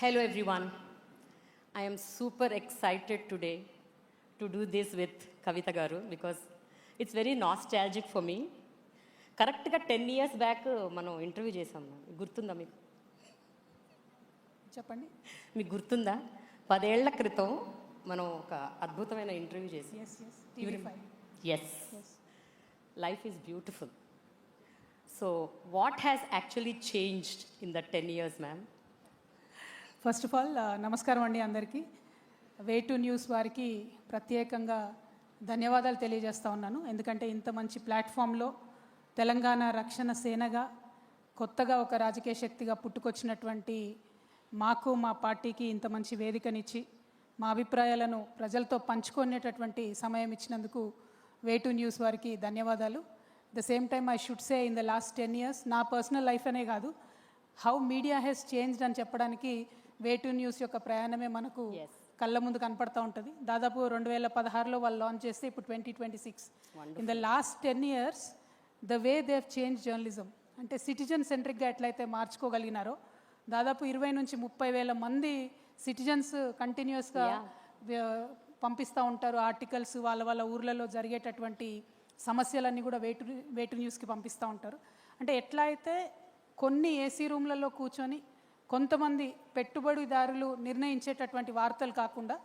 Hello everyone. I am super excited today to do this with Kavita Garu because it's very nostalgic for me. కరెక్ట్గా 10 years back మనం interview చేసాం. గుర్తుందా మీకు? చెప్పండి. మీకు గుర్తుందా? 10 ఏళ్ల క్రితం మనం ఒక అద్భుతమైన ఇంటర్వ్యూ చేసాం. Yes, life is beautiful. So what has actually changed in the 10 years, ma'am? First of all నమస్కారం అండి అందరికీ. వే2 న్యూస్ వారికి ప్రత్యేకంగా ధన్యవాదాలు తెలియజేస్తూ ఉన్నాను. ఎందుకంటే ఇంత మంచి ప్లాట్ఫామ్లో తెలంగాణ రక్షణ సేనగా కొత్తగా ఒక రాజకీయ శక్తిగా పుట్టుకొచ్చినటువంటి మాకు మా పార్టీకి ఇంత మంచి వేదికనిచ్చి మా అభిప్రాయాలను ప్రజలతో పంచుకునేటటువంటి సమయం ఇచ్చినందుకు వే2 న్యూస్ వారికి ధన్యవాదాలు. The same time I should say in the last 10 years నా పర్సనల్ లైఫ్ అనే కాదు, హౌ మీడియా హెస్ చేంజ్డ్ అని చెప్పడానికి వే2 న్యూస్ యొక్క ప్రయాణమే మనకు కళ్ళ ముందు కనపడుతూ ఉంటుంది. దాదాపు 2016లో వాళ్ళు లాంచ్ చేస్తే ఇప్పుడు 2026. In the last 10 years the way they have change journalism అంటే సిటిజన్ సెంట్రిక్గా ఎట్లయితే మార్చుకోగలిగినారో దాదాపు 20 నుంచి 30 వేల మంది సిటిజన్స్ కంటిన్యూస్గా పంపిస్తూ ఉంటారు ఆర్టికల్స్, వాళ్ళ ఊర్లలో జరిగేటటువంటి సమస్యలన్నీ కూడా వే2 న్యూస్కి పంపిస్తూ ఉంటారు. అంటే ఎట్లా అయితే కొన్ని ఏసీ రూమ్లలో కూర్చొని కొంతమంది పెట్టుబడిదారులు నిర్ణయించేటటువంటి వార్తలు కాకుండా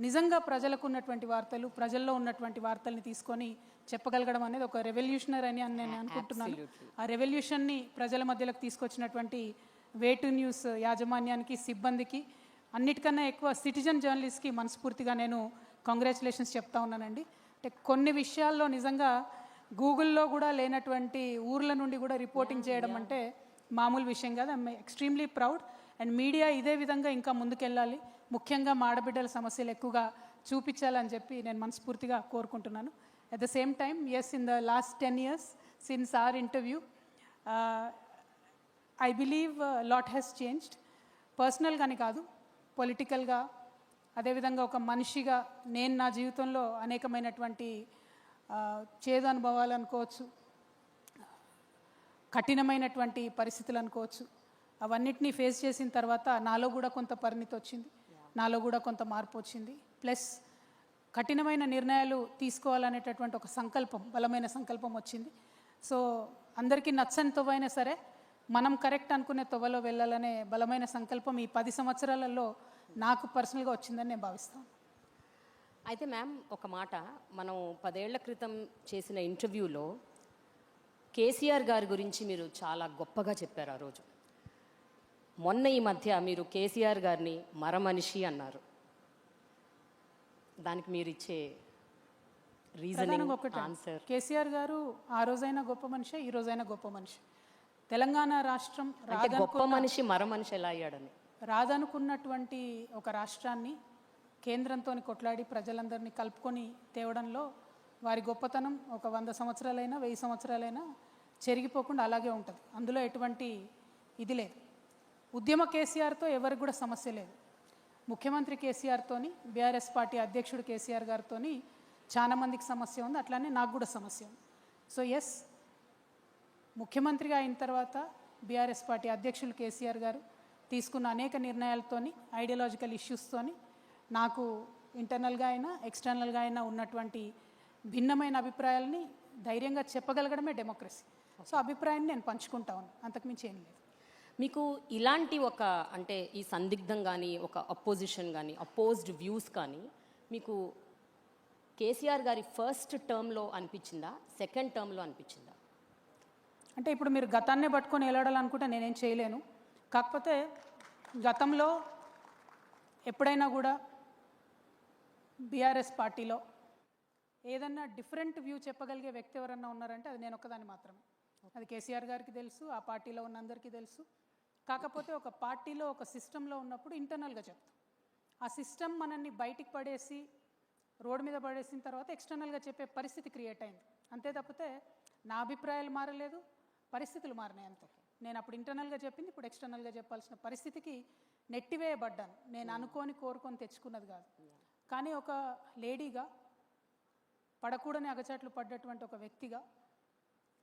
నిజంగా ప్రజలకు ఉన్నటువంటి వార్తలు, ప్రజల్లో ఉన్నటువంటి వార్తల్ని తీసుకొని చెప్పగలగడం అనేది ఒక రెవల్యూషనరీ అని నేను అనుకుంటున్నాను. ఆ రెవల్యూషన్ని ప్రజల మధ్యలోకి తీసుకొచ్చినటువంటి వే2 న్యూస్ యాజమాన్యానికి, సిబ్బందికి, అన్నిటికన్నా ఎక్కువ సిటిజన్ జర్నలిస్ట్కి మనస్ఫూర్తిగా నేను కంగ్రాచులేషన్స్ చెప్తా ఉన్నానండి. అంటే కొన్ని విషయాల్లో నిజంగా గూగుల్లో కూడా లేనటువంటి ఊర్ల నుండి కూడా రిపోర్టింగ్ చేయడం అంటే మామూలు విషయం కాదు. I'm extremely proud. And media ఇదే విధంగా ఇంకా ముందుకెళ్ళాలి, ముఖ్యంగా మా ఆడబిడ్డల సమస్యలు ఎక్కువగా చూపించాలని చెప్పి నేను మనస్ఫూర్తిగా కోరుకుంటున్నాను. At the same time yes, in the last 10 years since our interview I believe lot has changed. పర్సనల్గాని కాదు, పొలిటికల్గా, అదేవిధంగా ఒక మనిషిగా నేను నా జీవితంలో అనేకమైనటువంటి చేదు అనుభవాలు అనుకోవచ్చు, కఠినమైనటువంటి పరిస్థితులు అనుకోవచ్చు, అవన్నిటినీ ఫేస్ చేసిన తర్వాత నాలో కూడా కొంత పరిణితి వచ్చింది, నాలో కూడా కొంత మార్పు వచ్చింది. ప్లస్ కఠినమైన నిర్ణయాలు తీసుకోవాలనేటటువంటి ఒక సంకల్పం, బలమైన సంకల్పం వచ్చింది. సో అందరికీ నచ్చని తొవ్వైనా సరే మనం కరెక్ట్ అనుకునే తొవ్వలో వెళ్ళాలనే బలమైన సంకల్పం ఈ 10 సంవత్సరాలలో నాకు పర్సనల్గా వచ్చిందని నేను భావిస్తాను. అయితే మ్యామ్ ఒక మాట, మనం 10 ఏళ్ల క్రితం చేసిన ఇంటర్వ్యూలో కేసీఆర్ గారి గురించి మీరు చాలా గొప్పగా చెప్పారు ఆ రోజు. మొన్న ఈ మధ్య మీరు కేసీఆర్ గారిని మరమనిషి అన్నారు. దానికి మీరు ఇచ్చే రీజనింగ్, ఆన్సర్? కేసీఆర్ గారు ఆ రోజైనా గొప్ప మనిషి, ఈ రోజైనా గొప్ప మనిషి. తెలంగాణ రాష్ట్రం గొప్ప మనిషి మరమనిషి ఎలా అయ్యాడని, రాదనుకున్నటువంటి ఒక రాష్ట్రాన్ని కేంద్రంతో కొట్లాడి ప్రజలందరినీ కలుపుకొని తేవడంలో వారి గొప్పతనం ఒక 100 సంవత్సరాలైనా 1000 సంవత్సరాలైనా చెరిగిపోకుండా అలాగే ఉంటుంది. అందులో ఎటువంటి ఇది లేదు. ఉద్యమ కేసీఆర్తో ఎవరికి కూడా సమస్య లేదు. ముఖ్యమంత్రి కేసీఆర్తోని, బీఆర్ఎస్ పార్టీ అధ్యక్షుడు కేసీఆర్ గారితోని చాలా మందికి సమస్య ఉంది, అట్లానే నాకు కూడా సమస్య ఉంది. సో ఎస్, ముఖ్యమంత్రిగా అయిన తర్వాత బీఆర్ఎస్ పార్టీ అధ్యక్షులు కేసీఆర్ గారు తీసుకున్న అనేక నిర్ణయాలతోని, ఐడియాలజికల్ ఇష్యూస్తోని నాకు ఇంటర్నల్గా అయినా ఎక్స్టర్నల్గా అయినా ఉన్నటువంటి భిన్నమైన అభిప్రాయాలని ధైర్యంగా చెప్పగలగడమే డెమోక్రసీ. సో అభిప్రాయాన్ని నేను పంచుకుంటా ఉన్నాను, అంతకుమించి ఏం లేదు. మీకు ఇలాంటి ఒక అంటే ఈ సందిగ్ధం కానీ, ఒక అపోజిషన్ కానీ, అపోజ్డ్ వ్యూస్ కానీ మీకు కేసీఆర్ గారి ఫస్ట్ టర్మ్లో అనిపించిందా, సెకండ్ టర్మ్లో అనిపించిందా? అంటే ఇప్పుడు మీరు గతాన్నే పట్టుకొని వెళ్ళాడాలనుకుంటే నేనేం చేయలేను. కాకపోతే గతంలో ఎప్పుడైనా కూడా బీఆర్ఎస్ పార్టీలో ఏదన్నా డిఫరెంట్ వ్యూ చెప్పగలిగే వ్యక్తి ఎవరన్నా ఉన్నారంటే అది నేను ఒక్కదాన్ని మాత్రమే. అది కేసీఆర్ గారికి తెలుసు, ఆ పార్టీలో ఉన్న అందరికీ తెలుసు. కాకపోతే ఒక పార్టీలో ఒక సిస్టంలో ఉన్నప్పుడు ఇంటర్నల్గా చెప్తాం. ఆ సిస్టమ్ మనల్ని బయటికి పడేసి రోడ్డు మీద పడేసిన తర్వాత ఎక్స్టర్నల్గా చెప్పే పరిస్థితి క్రియేట్ అయింది. అంతే తప్పితే నా అభిప్రాయాలు మారలేదు, పరిస్థితులు మారినాయి అంతే. నేను అప్పుడు ఇంటర్నల్గా చెప్పింది ఇప్పుడు ఎక్స్టర్నల్గా చెప్పాల్సిన పరిస్థితికి నెట్టివేయబడ్డాను. నేను అనుకోని కోరుకొని తెచ్చుకున్నది కాదు. కానీ ఒక లేడీగా, పడకూడని అగచాట్లు పడ్డటువంటి ఒక వ్యక్తిగా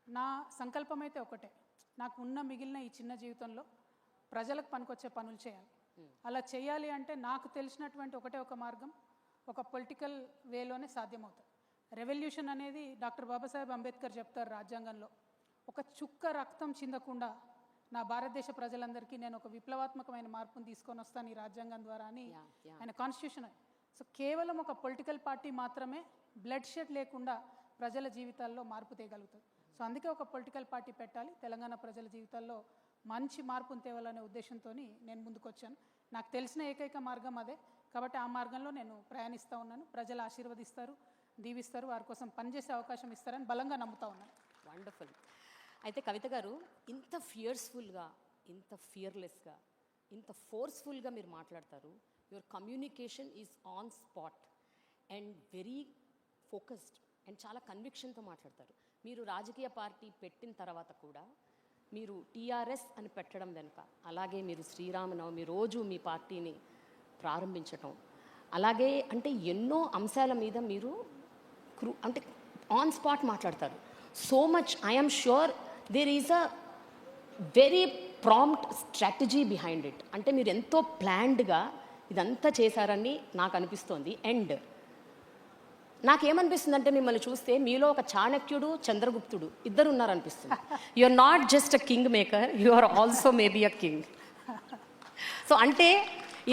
నా సంకల్పం అయితే ఒకటే, నాకు ఉన్న మిగిలిన ఈ చిన్న జీవితంలో ప్రజలకు పనికొచ్చే పనులు చేయాలి. అలా చేయాలి అంటే నాకు తెలిసినటువంటి ఒకటే ఒక మార్గం, ఒక పొలిటికల్ వేలోనే సాధ్యమవుతుంది. రెవల్యూషన్ అనేది డాక్టర్ బాబాసాహెబ్ అంబేద్కర్ చెప్తారు రాజ్యాంగంలో, ఒక చుక్క రక్తం చిందకుండా నా భారతదేశ ప్రజలందరికీ నేను ఒక విప్లవాత్మకమైన మార్పును తీసుకొని వస్తాను ఈ రాజ్యాంగం ద్వారా అని ఆయన కాన్స్టిట్యూషన్. సో కేవలం ఒక పొలిటికల్ పార్టీ మాత్రమే బ్లడ్ షెడ్ లేకుండా ప్రజల జీవితాల్లో మార్పు తేగలుగుతుంది. సో అందుకే ఒక పొలిటికల్ పార్టీ పెట్టాలి, తెలంగాణ ప్రజల జీవితాల్లో మంచి మార్పును తేవాలనే ఉద్దేశంతో నేను ముందుకు వచ్చాను. నాకు తెలిసిన ఏకైక మార్గం అదే, కాబట్టి ఆ మార్గంలో నేను ప్రయాణిస్తూ ఉన్నాను. ప్రజలు ఆశీర్వదిస్తారు, దీవిస్తారు, వారి కోసం పనిచేసే అవకాశం ఇస్తారని బలంగా నమ్ముతా ఉన్నాను. వండర్ఫుల్. అయితే కవిత గారు, ఇంత ఫియర్స్ఫుల్గా, ఇంత ఫియర్లెస్గా, ఇంత ఫోర్స్ఫుల్గా మీరు మాట్లాడతారు. Your communication is on spot and very focused and చాలా కన్విక్షన్తో మాట్లాడతారు. మీరు రాజకీయ పార్టీ పెట్టిన తర్వాత కూడా మీరు టీఆర్ఎస్ అని పెట్టడం వెనుక, అలాగే మీరు శ్రీరామనవమి రోజు మీ పార్టీని ప్రారంభించటం, అలాగే అంటే ఎన్నో అంశాల మీద మీరు అంటే ఆన్ స్పాట్ మాట్లాడతారు. So much I'm sure there is a very prompt strategy behind it. అంటే మీరు ఎంతో ప్లాన్డ్గా ఇదంతా చేశారని నాకు అనిపిస్తోంది. అండ్ నాకేమనిపిస్తుంది అంటే మిమ్మల్ని చూస్తే మీలో ఒక చాణక్యుడు, చంద్రగుప్తుడు ఇద్దరు ఉన్నారనిపిస్తుంది. You are not just a king maker, you are also maybe a king. So అంటే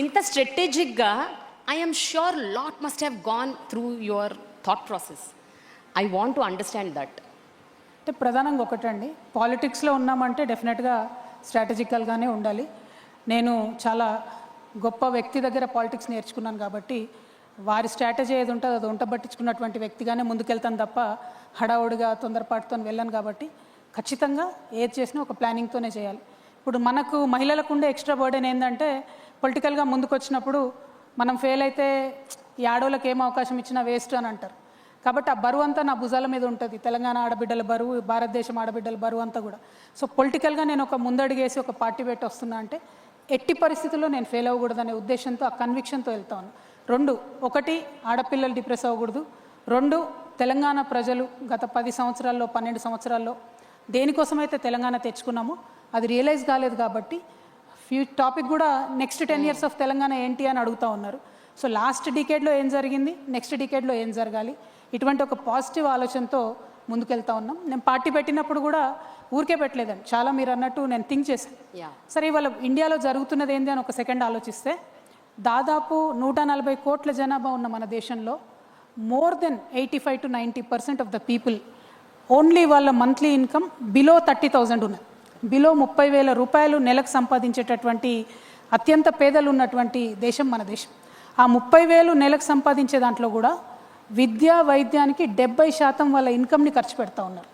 ఇంత స్ట్రాటజిక్గా I'm sure lot must have gone through your thought process. I want to understand that. అంటే ప్రధానంగా ఒకటండి, పాలిటిక్స్లో ఉన్నామంటే డెఫినెట్గా స్ట్రాటజికల్గానే ఉండాలి. నేను చాలా గొప్ప వ్యక్తి దగ్గర పాలిటిక్స్ నేర్చుకున్నాను కాబట్టి వారి స్ట్రాటజీ ఏది ఉంటుందో అది వంట పట్టించుకున్నటువంటి వ్యక్తిగానే ముందుకెళ్తాను తప్ప హడావుడిగా తొందరపాటుతో వెళ్ళాను. కాబట్టి ఖచ్చితంగా ఏది చేసినా ఒక ప్లానింగ్తోనే చేయాలి. ఇప్పుడు మనకు మహిళలకు ఉండే ఎక్స్ట్రా బర్డెన్ ఏంటంటే పొలిటికల్గా ముందుకు వచ్చినప్పుడు మనం ఫెయిల్ అయితే ఈ ఆడవాళ్ళకి ఏం అవకాశం ఇచ్చినా వేస్ట్ అని అంటారు. కాబట్టి ఆ బరువు అంతా నా భుజాల మీద ఉంటుంది, తెలంగాణ ఆడబిడ్డల బరువు, భారతదేశం ఆడబిడ్డల బరువు అంతా కూడా. సో పొలిటికల్గా నేను ఒక ముందడుగేసి ఒక పార్టీ పెట్టి వస్తున్నా అంటే ఎట్టి పరిస్థితుల్లో నేను ఫెయిల్ అవ్వకూడదనే ఉద్దేశంతో, ఆ కన్విక్షన్తో వెళ్తాను. 2, 1 ఆడపిల్లలు డిప్రెస్ అవ్వకూడదు. 2 తెలంగాణ ప్రజలు గత 10 సంవత్సరాల్లో 12 సంవత్సరాల్లో దేనికోసమైతే తెలంగాణ తెచ్చుకున్నామో అది రియలైజ్ కాలేదు. కాబట్టి టాపిక్ కూడా నెక్స్ట్ 10 years ఆఫ్ తెలంగాణ ఏంటి అని అడుగుతూ ఉన్నారు. సో లాస్ట్ డికేడ్లో ఏం జరిగింది, నెక్స్ట్ డికేడ్లో ఏం జరగాలి, ఇటువంటి ఒక పాజిటివ్ ఆలోచనతో ముందుకెళ్తా ఉన్నాం. నేను పార్టీ పెట్టినప్పుడు కూడా ఊరికే పెట్టలేదండి, చాలా మీరు అన్నట్టు నేను థింక్ చేశాను. సరే ఇవాళ ఇండియాలో జరుగుతున్నది ఏంది అని ఒక సెకండ్ ఆలోచిస్తే, దాదాపు 140 కోట్ల జనాభా ఉన్న మన దేశంలో more than 85 to 90% of the people only వాళ్ళ మంత్లీ ఇన్కమ్ బిలో 30,000 ఉన్నది. బిలో 30,000 రూపాయలు నెలకు సంపాదించేటటువంటి అత్యంత పేదలు ఉన్నటువంటి దేశం మన దేశం. ఆ 30,000 నెలకు సంపాదించే దాంట్లో కూడా విద్యా వైద్యానికి 70% వాళ్ళ ఇన్కమ్ని ఖర్చు పెడతా ఉన్నారు.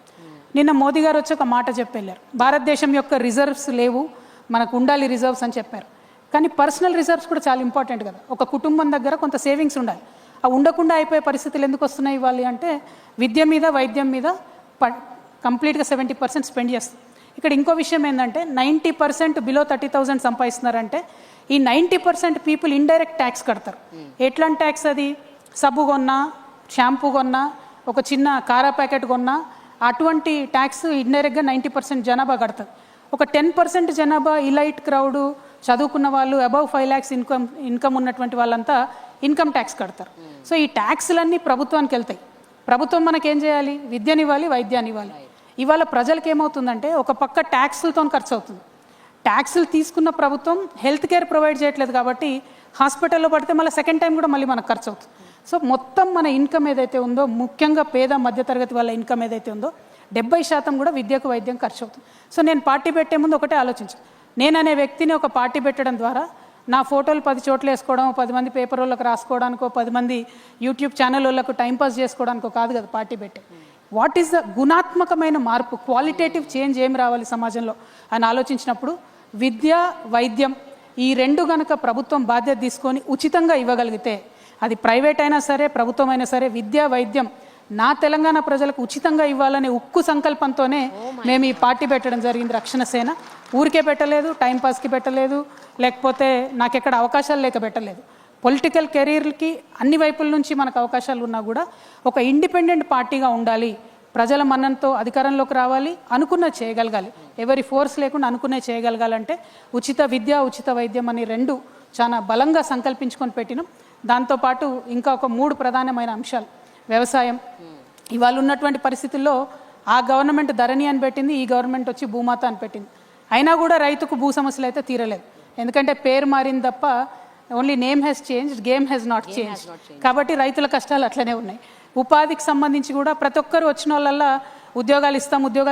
నిన్న మోదీ గారు వచ్చి ఒక మాట చెప్పి వెళ్ళారు, భారతదేశం యొక్క రిజర్వ్స్ లేవు, మనకు ఉండాలి రిజర్వ్స్ అని చెప్పారు. కానీ పర్సనల్ రిజర్వ్స్ కూడా చాలా ఇంపార్టెంట్ కదా. ఒక కుటుంబం దగ్గర కొంత సేవింగ్స్ ఉండాలి. ఆ ఉండకుండా అయిపోయే పరిస్థితులు ఎందుకు వస్తున్నాయి ఇవ్వాలి అంటే విద్య మీద, వైద్యం మీద కంప్లీట్గా 70% స్పెండ్ చేస్తాం. ఇక్కడ ఇంకో విషయం ఏంటంటే 90% బిలో 30,000 సంపాదిస్తున్నారంటే ఈ 90% పీపుల్ ఇండైరెక్ట్ ట్యాక్స్ కడతారు. ఎట్లాంటి ట్యాక్స్ అది? సబ్బు కొన్నా, షాంపూ కొన్నా, ఒక చిన్న కారా ప్యాకెట్ కొన్నా అటువంటి ట్యాక్స్ ఇండైరెక్ట్గా 90% జనాభా కడతారు. ఒక 10% జనాభా ఇలైట్ క్రౌడు, చదువుకున్న వాళ్ళు, అబవ్ 5 lakhs ఇన్కమ్ ఉన్నటువంటి వాళ్ళంతా ఇన్కమ్ ట్యాక్స్ కడతారు. సో ఈ ట్యాక్స్లన్నీ ప్రభుత్వానికి వెళ్తాయి. ప్రభుత్వం మనకేం చేయాలి? విద్యని ఇవ్వాలి, వైద్యాన్ని ఇవ్వాలి. ఇవాళ ప్రజలకు ఏమవుతుందంటే ఒక పక్క ట్యాక్సులతో ఖర్చు అవుతుంది. ట్యాక్సులు తీసుకున్న ప్రభుత్వం హెల్త్ కేర్ ప్రొవైడ్ చేయట్లేదు కాబట్టి హాస్పిటల్లో పడితే మళ్ళీ సెకండ్ టైం కూడా మళ్ళీ మనకు ఖర్చు అవుతుంది. సో మొత్తం మన ఇన్కమ్ ఏదైతే ఉందో, ముఖ్యంగా పేద మధ్యతరగతి వాళ్ళ ఇన్కమ్ ఏదైతే ఉందో 70% కూడా విద్యకు, వైద్యం ఖర్చు అవుతుంది. సో నేను పార్టీ పెట్టే ముందు ఒకటే ఆలోచించాను, నేననే వ్యక్తిని ఒక పార్టీ పెట్టడం ద్వారా నా ఫోటోలు 10 చోట్ల వేసుకోవడం, 10 మంది పేపర్ వాళ్ళకి రాసుకోవడానికో, 10 మంది యూట్యూబ్ ఛానల్ వాళ్ళకు టైంపాస్ చేసుకోవడానికో కాదు కదా పార్టీ పెట్టే. వాట్ ఈస్ ద గుణాత్మకమైన మార్పు, క్వాలిటేటివ్ చేంజ్ ఏం రావాలి సమాజంలో అని ఆలోచించినప్పుడు విద్య, వైద్యం ఈ 2 గనక ప్రభుత్వం బాధ్యత తీసుకొని ఉచితంగా ఇవ్వగలిగితే, అది ప్రైవేట్ అయినా సరే, ప్రభుత్వం అయినా సరే, విద్య, వైద్యం నా తెలంగాణ ప్రజలకు ఉచితంగా ఇవ్వాలనే ఉక్కు సంకల్పంతోనే మేము ఈ పార్టీ పెట్టడం జరిగింది. రక్షణ సేన ఊరికే పెట్టలేదు, టైంపాస్కి పెట్టలేదు, లేకపోతే నాకెక్కడ అవకాశాలు లేక పెట్టలేదు. పొలిటికల్ కెరీర్కి అన్ని వైపుల నుంచి మనకు అవకాశాలు ఉన్నా కూడా ఒక ఇండిపెండెంట్ పార్టీగా ఉండాలి, ప్రజల మన్ననతో అధికారంలోకి రావాలి, అనుకున్నది చేయగలగాలి. ఎవరి ఫోర్స్ లేకుండా అనుకునే చేయగలగాలంటే ఉచిత విద్య, ఉచిత వైద్యం అని 2 చాలా బలంగా సంకల్పించుకొని పెట్టినాం. దాంతోపాటు ఇంకా ఒక 3 ప్రధానమైన అంశాలు. వ్యవసాయం, ఇవాళ ఉన్నటువంటి పరిస్థితుల్లో ఆ గవర్నమెంట్ ధరణి అని పెట్టింది, ఈ గవర్నమెంట్ వచ్చి భూమాత అని పెట్టింది. అయినా కూడా రైతుకు భూ సమస్యలు అయితే తీరలేదు. ఎందుకంటే పేరు మారింది తప్ప only name has changed, game has not change. కాబట్టి రైతుల కష్టాలు అట్లనే ఉన్నాయి. ఉపాధికి సంబంధించి కూడా ప్రతి ఒక్కరు వచ్చిన వాళ్ళల్లా ఉద్యోగాలు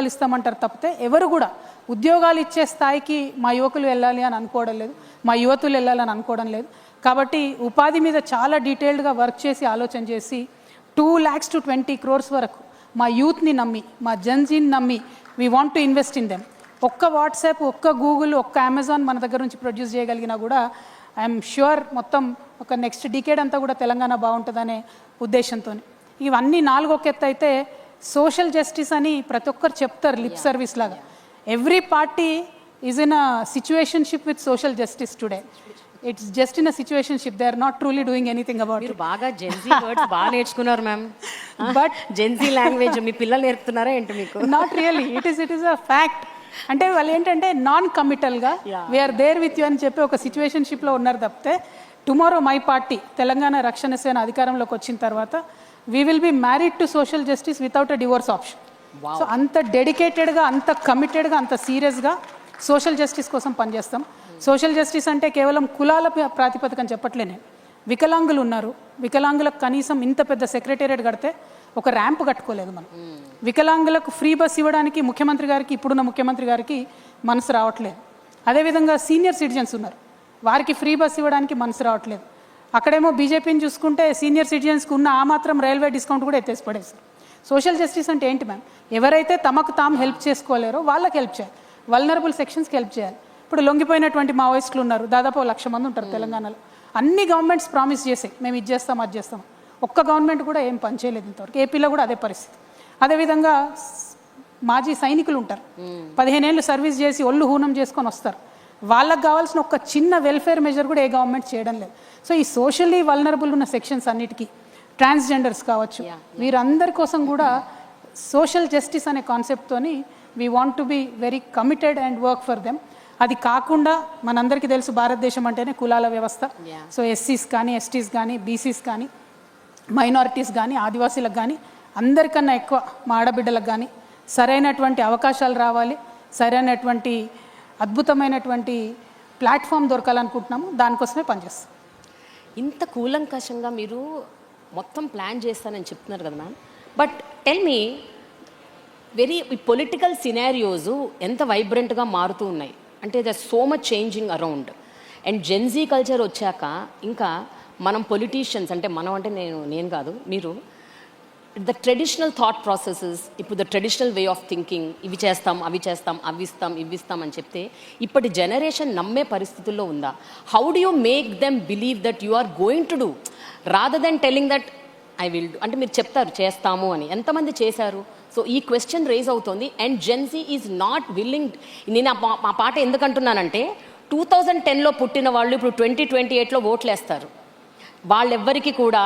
ఇస్తామంటారు తప్పితే ఎవరు కూడా ఉద్యోగాలు ఇచ్చే స్థాయికి మా యువకులు వెళ్ళాలి అని అనుకోవడం లేదు, మా యువతులు వెళ్ళాలని అనుకోవడం లేదు. కాబట్టి ఉపాధి మీద చాలా డీటెయిల్డ్గా వర్క్ చేసి ఆలోచన చేసి 2 lakhs to 20 crores వరకు మా యూత్ని నమ్మి, మా జన్జీని నమ్మి we want to invest in them. ఒక్క వాట్సాప్, ఒక్క గూగుల్, ఒక్క అమెజాన్ మన దగ్గర నుంచి ప్రొడ్యూస్ చేయగలిగినా కూడా ఐఎమ్ ష్యూర్ మొత్తం ఒక నెక్స్ట్ డికేడ్ అంతా కూడా తెలంగాణ బాగుంటుందనే ఉద్దేశంతో. ఇవన్నీ 4 ఒక ఎత్తు అయితే సోషల్ జస్టిస్ అని ప్రతి ఒక్కరు చెప్తారు లిప్ సర్వీస్ లాగా. Every party is in a situationship with social justice today. It's just in a situationship, they are not truly doing anything about it. బాగా జెన్జీ వర్డ్స్ బాగా నేర్చుకున్నారు మ్యామ్. బట్ జెన్జీ లాంగ్వేజ్ మీ పిల్లలు నేర్పుతున్నారా ఏంటి మీకు? Not really, it is a fact. అంటే వాళ్ళు ఏంటంటే నాన్ కమిటల్గా వీఆర్ దేర్ విత్ యూ అని చెప్పి ఒక సిచ్యువేషన్షిప్లో ఉన్నారు తప్పితే టుమారో మై పార్టీ తెలంగాణ రక్షణ సేన అధికారంలోకి వచ్చిన తర్వాత we will be married to social justice without a divorce option. So అంత డెడికేటెడ్గా, అంత కమిటెడ్గా, అంత సీరియస్గా సోషల్ జస్టిస్ కోసం పనిచేస్తాం. సోషల్ జస్టిస్ అంటే కేవలం కులాల ప్రాతిపదికని చెప్పట్లేనే. వికలాంగులు ఉన్నారు, వికలాంగులకు కనీసం ఇంత పెద్ద సెక్రటేరియట్ కడితే ఒక ర్యాంప్ కట్టుకోలేదు మనం. వికలాంగులకు ఫ్రీ బస్ ఇవ్వడానికి ముఖ్యమంత్రి గారికి, ఇప్పుడున్న ముఖ్యమంత్రి గారికి మనసు రావట్లేదు. అదేవిధంగా సీనియర్ సిటిజన్స్ ఉన్నారు, వారికి ఫ్రీ బస్ ఇవ్వడానికి మనసు రావట్లేదు. అక్కడేమో బీజేపీని చూసుకుంటే సీనియర్ సిటిజన్స్కి ఉన్న ఆ మాత్రం రైల్వే డిస్కౌంట్ కూడా ఎత్తేసి పడేస్తారు. సోషల్ జస్టిస్ అంటే ఏంటి మ్యామ్? ఎవరైతే తమకు తాము హెల్ప్ చేసుకోలేరో వాళ్ళకి హెల్ప్ చేయాలి, వల్నరబుల్ సెక్షన్స్కి హెల్ప్ చేయాలి. ఇప్పుడు లొంగిపోయినటువంటి మావోయిస్టులు ఉన్నారు, దాదాపు 1,00,000 మంది ఉంటారు తెలంగాణలో. అన్ని గవర్నమెంట్స్ ప్రామిస్ చేసాయి మేము ఇది చేస్తాం అది చేస్తాం, ఒక్క గవర్నమెంట్ కూడా ఏం పని చేయలేదు ఇంతవరకు. ఏపీలో కూడా అదే పరిస్థితి. అదేవిధంగా మాజీ సైనికులు ఉంటారు, 15 ఏళ్ళు సర్వీస్ చేసి ఒళ్ళు హూనం చేసుకొని వస్తారు, వాళ్ళకి కావాల్సిన ఒక చిన్న వెల్ఫేర్ మెజర్ కూడా ఏ గవర్నమెంట్ చేయడం లేదు. సో ఈ సోషల్లీ వల్నరబుల్ ఉన్న సెక్షన్స్ అన్నిటికీ, ట్రాన్స్జెండర్స్ కావచ్చు, వీరందరి కోసం కూడా సోషల్ జస్టిస్ అనే కాన్సెప్ట్తోని we want to be very committed and work for them. అది కాకుండా మనందరికీ తెలుసు భారతదేశం అంటేనే కులాల వ్యవస్థ. సో ఎస్సీస్ కానీ, ఎస్టీస్ కానీ, బీసీస్ కానీ, మైనారిటీస్ కానీ, ఆదివాసీలకు కానీ, అందరికన్నా ఎక్కువ మా ఆడబిడ్డలకు కానీ సరైనటువంటి అవకాశాలు రావాలి, సరైనటువంటి అద్భుతమైనటువంటి ప్లాట్ఫామ్ దొరకాలనుకుంటున్నాము. దానికోసమే పనిచేస్తాం. ఇంత కూలంకషంగా మీరు మొత్తం ప్లాన్ చేస్తానని చెప్తున్నారు కదా ma'am. But tell me, very political scenarios ఎంత వైబ్రెంట్గా మారుతూ ఉన్నాయి అంటే there so much changing around. And Gen Z culture వచ్చాక ఇంకా మనం పొలిటీషియన్స్ అంటే మనం అంటే నేను కాదు మీరు, ద ట్రెడిషనల్ థాట్ ప్రాసెసెస్, ఇప్పుడు the traditional way of thinking, ఇవి చేస్తాం అవి చేస్తాం అవి ఇస్తాం ఇవి ఇస్తాం అని చెప్తే ఇప్పటి జనరేషన్ నమ్మే పరిస్థితుల్లో ఉందా? How do you make them believe that you are going to do rather than telling that I will do? అంటే మీరు చెప్తారు చేస్తాము అని, ఎంతమంది చేశారు? సో ఈ క్వశ్చన్ రేజ్ అవుతుంది. And Gen Z is not willing. నేను ఆ పాట ఎందుకంటున్నానంటే 2010లో పుట్టిన వాళ్ళు ఇప్పుడు 2028లో ఓట్లు వేస్తారు. వాళ్ళెవ్వరికి కూడా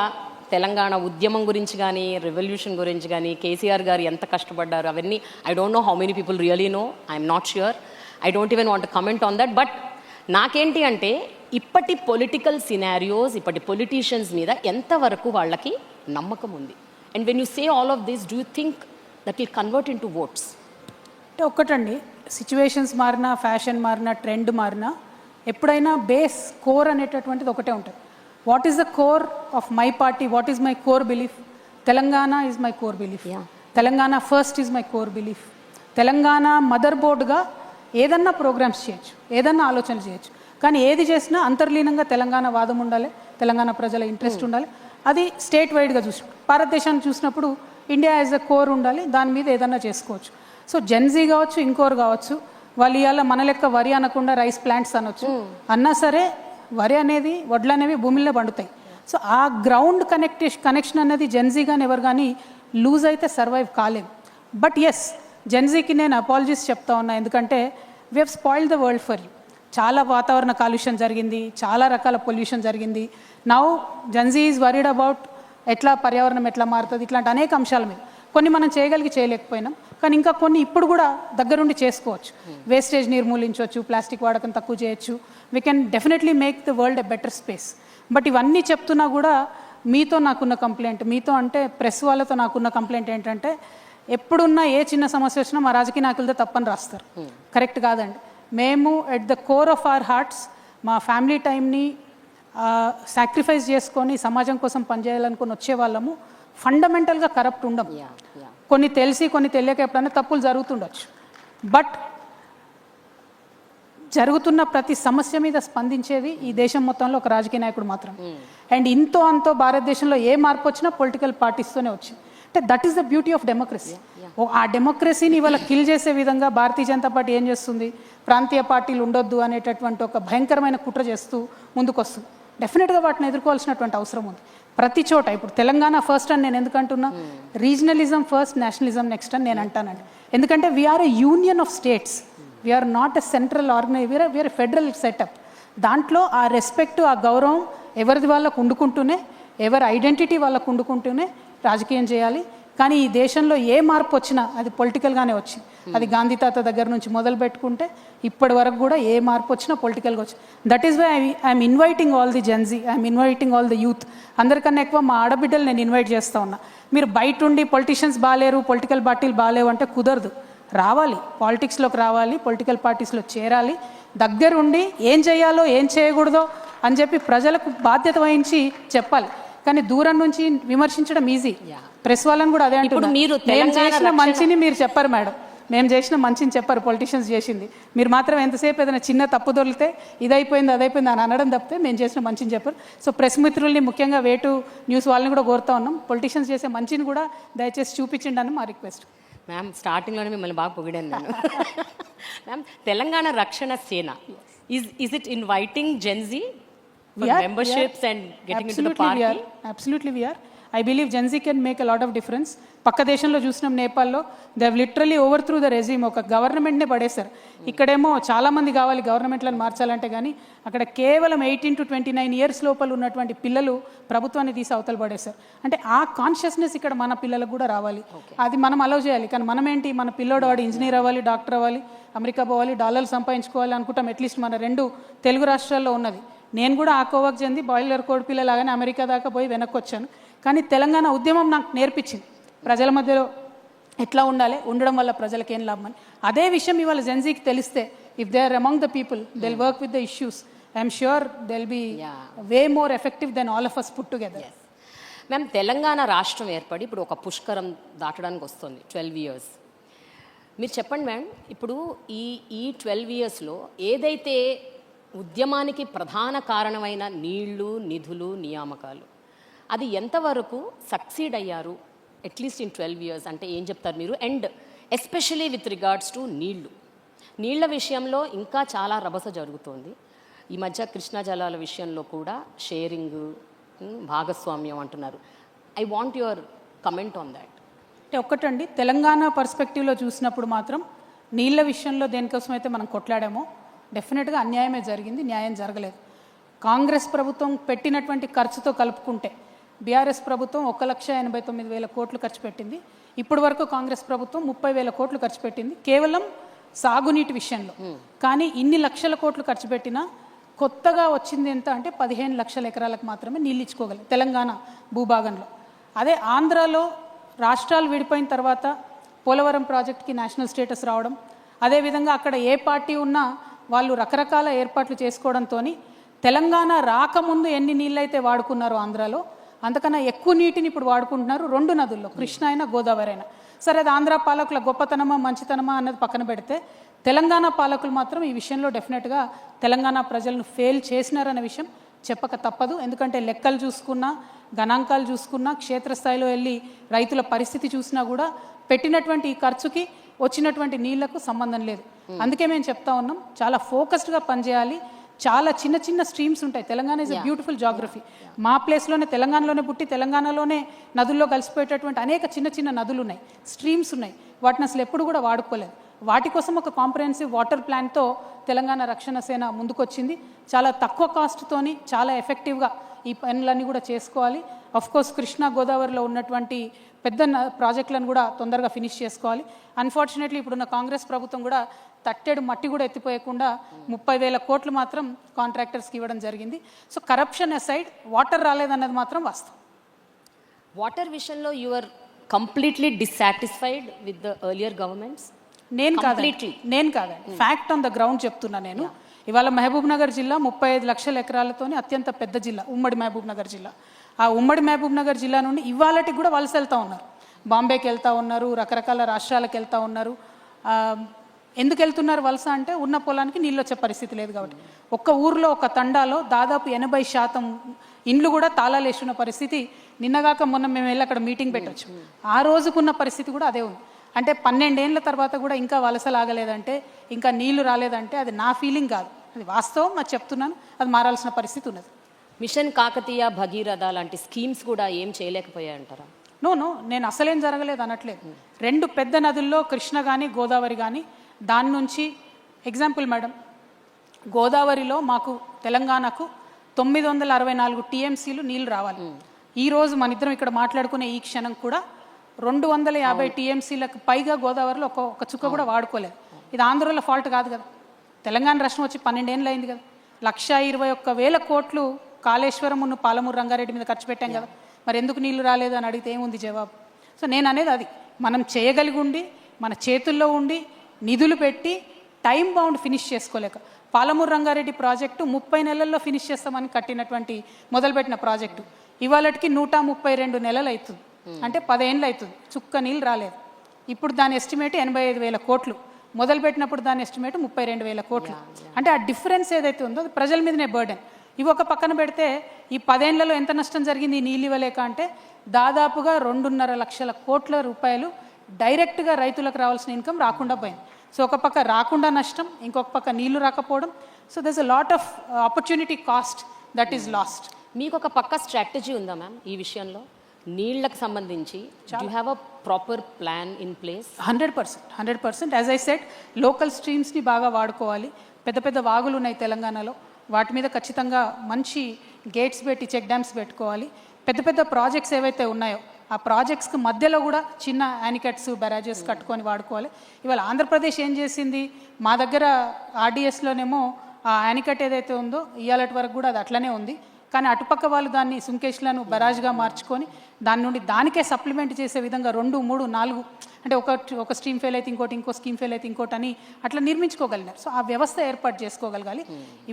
తెలంగాణ ఉద్యమం గురించి కానీ, రెవల్యూషన్ గురించి కానీ, కేసీఆర్ గారు ఎంత కష్టపడ్డారు అవన్నీ I don't know how many people really know. I'm not sure, I don't even want comment on that. But నాకేంటి అంటే ఇప్పటి పొలిటికల్ సినారియోస్, ఇప్పటి పొలిటీషియన్స్ మీద ఎంతవరకు వాళ్ళకి నమ్మకం ఉంది? And when you say all of this, do you think that will convert in to votes? అంటే ఒక్కటండి, సిచ్యువేషన్స్ మారినా, ఫ్యాషన్ మారినా, ట్రెండ్ మారినా, ఎప్పుడైనా బేస్ కోర్ అనేటటువంటిది ఒకటే ఉంటుంది. What is the core of my party? What is my core belief? Telangana is my core belief. Telangana first is my core belief. Telangana mother బోర్డ్గా ఏదన్నా ప్రోగ్రామ్స్ చేయొచ్చు, ఏదన్నా ఆలోచనలు చేయొచ్చు, కానీ ఏది చేసినా అంతర్లీనంగా తెలంగాణ వాదం ఉండాలి, తెలంగాణ ప్రజల ఇంట్రెస్ట్ ఉండాలి. అది స్టేట్ వైడ్గా చూసి, భారతదేశాన్ని చూసినప్పుడు ఇండియా యాజ్ అ కోర్ ఉండాలి, దాని మీద ఏదన్నా చేసుకోవచ్చు. సో జెన్జీ కావచ్చు, ఇంకోరు కావచ్చు, వాళ్ళు ఇవాళ మన లెక్క వరి అనకుండా రైస్ ప్లాంట్స్ అనొచ్చు, అన్నా సరే వరి అనేది, వడ్లు అనేవి భూమిలో పండుతాయి. సో ఆ గ్రౌండ్ కనెక్షన్ అనేది జెన్జీ కానీ ఎవరు కానీ లూజ్ అయితే సర్వైవ్ కాలేము. బట్ ఎస్, జెన్జీకి నేను అపాలజీస్ చెప్తా ఉన్నా, ఎందుకంటే we have spoiled the world for you. చాలా వాతావరణ కాలుష్యం జరిగింది, చాలా రకాల పొల్యూషన్ జరిగింది. Now Gen Z is worried about ఎట్లా పర్యావరణం ఎట్లా మారుతుంది, ఇట్లాంటి అనేక అంశాల మీద. కొన్ని మనం చేయలేకపోయినాం, కానీ ఇంకా కొన్ని ఇప్పుడు కూడా దగ్గరుండి చేసుకోవచ్చు. వేస్టేజ్ నిర్మూలించవచ్చు, ప్లాస్టిక్ వాడకం తక్కువ చేయొచ్చు. We can definitely make the world a better space. But ఇవన్నీ చెప్తున్నా కూడా మీతో నాకున్న కంప్లైంట్, మీతో అంటే ప్రెస్ వాళ్ళతో నాకున్న కంప్లైంట్ ఏంటంటే, ఎప్పుడున్నా ఏ చిన్న సమస్య వచ్చినా మా రాజకీయ నాయకులతో తప్పని రాస్తారు. కరెక్ట్ కాదండి. మేము at the core of our hearts మా ఫ్యామిలీ టైంని సాక్రిఫైస్ చేసుకొని సమాజం కోసం పనిచేయాలనుకుని వచ్చే వాళ్ళము ఫండమెంటల్గా కరప్ట్ ఉండం. కొన్ని తెలిసి కొన్ని తెలియక ఎప్పుడైనా తప్పులు జరుగుతుండొచ్చు. బట్ జరుగుతున్న ప్రతి సమస్య మీద స్పందించేది ఈ దేశం మొత్తంలో ఒక రాజకీయ నాయకుడు మాత్రం. అండ్ ఇంతో అంతో భారతదేశంలో ఏ మార్పు వచ్చినా పొలిటికల్ పార్టీస్తోనే వచ్చింది. అంటే that is the beauty of democracy. ఆ డెమోక్రసీని ఇవాళ కిల్ చేసే విధంగా భారతీయ జనతా పార్టీ ఏం చేస్తుంది, ప్రాంతీయ పార్టీలు ఉండొద్దు అనేటటువంటి ఒక భయంకరమైన కుట్ర చేస్తూ ముందుకొస్తుంది. డెఫినెట్గా వాటిని ఎదుర్కోవాల్సినటువంటి అవసరం ఉంది ప్రతి చోట. ఇప్పుడు తెలంగాణ ఫస్ట్ అని నేను ఎందుకంటున్నా, రీజనలిజం ఫస్ట్, నేషనలిజం నెక్స్ట్ అని నేను అంటానండి. ఎందుకంటే we're a union of states, we're not a central we're a federal setup. దాంట్లో ఆ రెస్పెక్ట్, ఆ గౌరవం ఎవరిది వాళ్ళకు ఉండుకుంటూనే, ఎవరి ఐడెంటిటీ వాళ్ళకు ఉండుకుంటూనే రాజకీయం చేయాలి. కానీ ఈ దేశంలో ఏ మార్పు వచ్చినా అది పొలిటికల్గానే వచ్చింది. అది గాంధీ తాత దగ్గర నుంచి మొదలు పెట్టుకుంటే ఇప్పటి వరకు కూడా ఏ మార్పు వచ్చినా పొలిటికల్గా వచ్చింది. That is why I'm inviting all the Gen Z, I'm inviting all the youth. అందరికన్నా ఎక్కువ మా ఆడబిడ్డలు నేను ఇన్వైట్ చేస్తూ ఉన్నా. మీరు బయట ఉండి పొలిటీషియన్స్ బాగాలేరు, పొలిటికల్ పార్టీలు బాగాలేవు అంటే కుదరదు. రావాలి, పాలిటిక్స్లోకి రావాలి, పొలిటికల్ పార్టీస్లో చేరాలి. దగ్గరుండి ఏం చేయాలో ఏం చేయకూడదో అని చెప్పి ప్రజలకు బాధ్యత వహించి చెప్పాలి. కానీ దూరం నుంచి విమర్శించడం ఈజీ. ప్రెస్ వాళ్ళని కూడా అదే అంటున్నారు, మేము చేసిన మంచిని మీరు చెప్పరు మేడం, మేము చేసిన మంచిని చెప్పరు, పొలిటీషియన్స్ చేసింది. మీరు మాత్రం ఎంతసేపు ఏదైనా చిన్న తప్పు దొరికితే ఇదైపోయింది అదైపోయింది అని అనడం తప్పితే మేము చేసిన మంచిని చెప్పరు. సో ప్రెస్ మిత్రుల్ని, ముఖ్యంగా వేటు న్యూస్ వాళ్ళని కూడా కోరుతా ఉన్నాం, పొలిటీషియన్స్ చేసే మంచిని కూడా దయచేసి చూపించండి అని మా రిక్వెస్ట్. మ్యామ్, స్టార్టింగ్లోనే మిమ్మల్ని బాగా పొగిడాను నేను. మ్యామ్, తెలంగాణ రక్షణ సేన is it inviting Gen Z memberships and getting into the party? Absolutely we are. I believe Gen Z can make a lot of difference. పక్క దేశంలో చూసినాం, నేపాల్లో they have literally over through the resume, ఒక గవర్నమెంట్నే పడేశారు. ఇక్కడేమో చాలామంది కావాలి గవర్నమెంట్లను మార్చాలంటే, కానీ అక్కడ కేవలం 18 to 29 years లోపల ఉన్నటువంటి పిల్లలు ప్రభుత్వాన్ని తీసి అవతల పడేశారు. అంటే ఆ కాన్షియస్నెస్ ఇక్కడ మన పిల్లలకు కూడా రావాలి, అది మనం అలౌ చేయాలి. కానీ మనం ఏంటి, మన పిల్లోడు వాడు ఇంజనీర్ అవ్వాలి, డాక్టర్ అవ్వాలి, అమెరికా పోవాలి, డాలర్లు సంపాదించుకోవాలి అనుకుంటాం. అట్లీస్ట్ మన 2 తెలుగు రాష్ట్రాల్లో ఉన్నది. నేను కూడా ఆ కోవకు చెంది బాయిలర్ కోడి పిల్లలాగానే అమెరికా దాకా పోయి వెనక్కి వచ్చాను. కానీ తెలంగాణ ఉద్యమం నాకు నేర్పించింది ప్రజల మధ్యలో ఎట్లా ఉండాలి, ఉండడం వల్ల ప్రజలకు ఏం లాభం అని. అదే విషయం ఇవాళ జెన్జీకి తెలిస్తే, if they are among the people, they will work with the issues. I'm sure they will be way more effective than all of us put together. Ma'am, Telangana రాష్ట్రం ఏర్పడి ఇప్పుడు ఒక పుష్కరం దాటడానికి వస్తుంది, 12 years. మీరు చెప్పండి మ్యామ్, ఇప్పుడు ఈ 12 yearsలో ఏదైతే ఉద్యమానికి ప్రధాన కారణమైన నీళ్లు, నిధులు, నియామకాలు, అది ఎంతవరకు సక్సీడ్ అయ్యారు అట్లీస్ట్ ఇన్ 12 years అంటే ఏం చెప్తారు మీరు? And especially with regards to నీళ్ల విషయంలో ఇంకా చాలా రభస జరుగుతోంది. ఈ మధ్య కృష్ణా జలాల విషయంలో కూడా షేరింగ్, భాగస్వామ్యం అంటున్నారు. I want your comment on that. అంటే ఒక్కటండి, తెలంగాణ పర్స్పెక్టివ్లో చూసినప్పుడు మాత్రం నీళ్ళ విషయంలో దేనికోసం అయితే మనం కొట్లాడామో డెఫినెట్గా అన్యాయమే జరిగింది, న్యాయం జరగలేదు. కాంగ్రెస్ ప్రభుత్వం పెట్టినటువంటి ఖర్చుతో కలుపుకుంటే బీఆర్ఎస్ ప్రభుత్వం 1,89,000 కోట్లు ఖర్చు పెట్టింది. ఇప్పటి వరకు కాంగ్రెస్ ప్రభుత్వం 30,000 కోట్లు ఖర్చు పెట్టింది కేవలం సాగునీటి విషయంలో. కానీ ఇన్ని లక్షల కోట్లు ఖర్చు పెట్టినా కొత్తగా వచ్చింది ఎంత అంటే 15 లక్షల ఎకరాలకు మాత్రమే నీళ్ళు ఇచ్చుకోగలరు తెలంగాణ భూభాగంలో. అదే ఆంధ్రాలో రాష్ట్రాలు విడిపోయిన తర్వాత పోలవరం ప్రాజెక్ట్కి నేషనల్ స్టేటస్ రావడం, అదేవిధంగా అక్కడ ఏ పార్టీ ఉన్నా వాళ్ళు రకరకాల ఏర్పాట్లు చేసుకోవడంతో తెలంగాణ రాకముందు ఎన్ని నీళ్ళైతే వాడుకున్నారో ఆంధ్రాలో అంతకన్నా ఎక్కువ నీటిని ఇప్పుడు వాడుకుంటున్నారు 2 నదుల్లో, కృష్ణ అయినా గోదావరి అయినా. సరే, అది ఆంధ్ర పాలకుల గొప్పతనమా మంచితనమా అన్నది పక్కన పెడితే, తెలంగాణ పాలకులు మాత్రం ఈ విషయంలో డెఫినెట్గా తెలంగాణ ప్రజలను ఫెయిల్ చేసినారనే విషయం చెప్పక తప్పదు. ఎందుకంటే లెక్కలు చూసుకున్నా, గణాంకాలు చూసుకున్నా, క్షేత్రస్థాయిలో వెళ్ళి రైతుల పరిస్థితి చూసినా కూడా పెట్టినటువంటి ఈ ఖర్చుకి వచ్చినటువంటి నీళ్లకు సంబంధం లేదు. అందుకే మేము చెప్తా ఉన్నాం, చాలా ఫోకస్డ్గా పనిచేయాలి. చాలా చిన్న చిన్న స్ట్రీమ్స్ ఉంటాయి. Telangana is a beautiful geography. మా ప్లేస్లోనే, తెలంగాణలోనే పుట్టి తెలంగాణలోనే నదుల్లో కలిసిపోయేటటువంటి అనేక చిన్న చిన్న నదులు ఉన్నాయి, స్ట్రీమ్స్ ఉన్నాయి. వాటిని అసలు ఎప్పుడు కూడా వాడుకోలేదు. వాటి కోసం ఒక కాంప్రహెన్సివ్ వాటర్ ప్లాన్తో తెలంగాణ రక్షణ సేన ముందుకొచ్చింది. చాలా తక్కువ కాస్ట్తోని చాలా ఎఫెక్టివ్గా ఈ పనులన్నీ కూడా చేసుకోవాలి. కోర్స్ కృష్ణా గోదావరిలో ఉన్నటువంటి పెద్ద ప్రాజెక్టులను కూడా తొందరగా ఫినిష్ చేసుకోవాలి. అన్ఫార్చునేట్లీ ఇప్పుడున్న కాంగ్రెస్ ప్రభుత్వం కూడా తట్టెడు మట్టి కూడా ఎత్తిపోయకుండా 30,000 కోట్లు మాత్రం కాంట్రాక్టర్స్కి ఇవ్వడం జరిగింది. సో కరప్షన్ అసైడ్ వాటర్ రాలేదన్నది మాత్రం వాస్తవం. వాటర్ విషయంలో you are completely dissatisfied with the earlier governments? నేను కాదండి, ఫ్యాక్ట్ ఆన్ ద గ్రౌండ్ చెప్తున్నా నేను. ఇవాళ మహబూబ్ నగర్ జిల్లా 35 లక్షల ఎకరాలతోని అత్యంత పెద్ద జిల్లా ఉమ్మడి మహబూబ్ నగర్ జిల్లా. ఆ ఉమ్మడి మహబూబ్ నగర్ జిల్లా నుండి ఇవాళకి కూడా వలస వెళ్తూ ఉన్నారు, బాంబేకి వెళ్తూ ఉన్నారు, రకరకాల రాష్ట్రాలకు వెళ్తూ ఉన్నారు. ఎందుకు వెళ్తున్నారు వలస అంటే ఉన్న పొలానికి నీళ్ళు వచ్చే పరిస్థితి లేదు కాబట్టి. ఒక్క ఊర్లో ఒక తండాలో దాదాపు 80% ఇండ్లు కూడా తాళాలు వేసుకున్న పరిస్థితి. నిన్నగాక మొన్న మేము వెళ్ళి అక్కడ మీటింగ్ పెట్టచ్చు, ఆ రోజుకున్న పరిస్థితి కూడా అదే ఉంది. అంటే 12 ఏళ్ళ తర్వాత కూడా ఇంకా వలస లాగలేదంటే, ఇంకా నీళ్లు రాలేదంటే అది నా ఫీలింగ్ కాదు, అది వాస్తవం. నాకు చెప్తున్నాను, అది మారాల్సిన పరిస్థితి ఉన్నది. మిషన్ కాకతీయ, భగీరథ లాంటి స్కీమ్స్ కూడా ఏం చేయలేకపోయాయంటారా? నో, నేను అసలేం జరగలేదు అనట్లేదు. 2 పెద్ద నదుల్లో కృష్ణ కానీ గోదావరి కానీ, దాని నుంచి ఎగ్జాంపుల్ మేడం, గోదావరిలో మాకు తెలంగాణకు 964 టీఎంసీలు నీళ్లు రావాలి. ఈరోజు మన ఇద్దరం ఇక్కడ మాట్లాడుకునే ఈ క్షణం కూడా 250 టీఎంసీలకు పైగా గోదావరిలో ఒక చుక్క కూడా వాడుకోలేదు. ఇది ఆంధ్రలో ఫాల్ట్ కాదు కదా, తెలంగాణ రాష్ట్రం వచ్చి 12 ఏళ్ళు అయింది కదా. 121,000 కోట్లు కాళేశ్వరం పాలమూరు రంగారెడ్డి మీద ఖర్చు పెట్టాం కదా, మరి ఎందుకు నీళ్లు రాలేదు అని అడిగితే ఏముంది జవాబు? సో నేను అనేది అది, మనం చేయగలిగి ఉండి మన చేతుల్లో ఉండి నిధులు పెట్టి టైం బౌండ్ ఫినిష్ చేసుకోలేక, పాలమూరు రంగారెడ్డి ప్రాజెక్టు 30 నెలల్లో ఫినిష్ చేస్తామని కట్టినటువంటి మొదలుపెట్టిన ప్రాజెక్టు ఇవాళకి 132 నెలలు అవుతుంది, అంటే 10 ఏళ్ళు అవుతుంది, చుక్క నీళ్ళు రాలేదు. ఇప్పుడు దాని ఎస్టిమేట్ 85,000 కోట్లు, మొదలుపెట్టినప్పుడు దాని ఎస్టిమేట్ 32,000 కోట్లు. అంటే ఆ డిఫరెన్స్ ఏదైతే ఉందో అది ప్రజల మీదనే బర్డెన్. ఇవి ఒక పక్కన పెడితే ఈ 10 ఏళ్లలో ఎంత నష్టం జరిగింది ఈ నీళ్ళు ఇవ్వలేక అంటే, దాదాపుగా 2.5 లక్షల కోట్ల రూపాయలు డైరెక్ట్గా రైతులకు రావాల్సిన ఇన్కమ్ రాకుండా పోయింది. సో ఒక పక్క రాకుండా నష్టం, ఇంకొక పక్క నీళ్లు రాకపోవడం. So దర్స్ a lot of opportunity cost that is lost. మీకు ఒక పక్క స్ట్రాటజీ ఉందా మ్యామ్ ఈ విషయంలో? నీళ్లకు సంబంధించి you have a proper plan in place? 100%. As I said, local స్ట్రీమ్స్ని బాగా వాడుకోవాలి. పెద్ద పెద్ద వాగులు ఉన్నాయి తెలంగాణలో, వాటి మీద ఖచ్చితంగా మంచి గేట్స్ పెట్టి చెక్ డ్యామ్స్ పెట్టుకోవాలి. పెద్ద పెద్ద ప్రాజెక్ట్స్ ఏవైతే ఉన్నాయో ఆ ప్రాజెక్ట్స్కి మధ్యలో కూడా చిన్న యానికట్స్, బ్యారేజెస్ కట్టుకొని వాడుకోవాలి. ఇవాళ ఆంధ్రప్రదేశ్ ఏం చేసింది, మా దగ్గర ఆర్డీఎస్లోనేమో ఆ యానికట్ ఏదైతే ఉందో ఇవాళటి వరకు కూడా అది అట్లనే ఉంది. కానీ అటుపక్క వాళ్ళు దాన్ని సుంకేష్లను బరాజ్గా మార్చుకొని దాని నుండి దానికే సప్లిమెంట్ చేసే విధంగా 2, 3, 4 అంటే ఒక స్ట్రీమ్ ఫెయిల్ అయితే ఇంకోటి, ఇంకో స్కీమ్ ఫెయిల్ అయితే ఇంకోటి అని అట్లా నిర్మించుకోగలిగినారు. సో ఆ వ్యవస్థ ఏర్పాటు చేసుకోగలగాలి.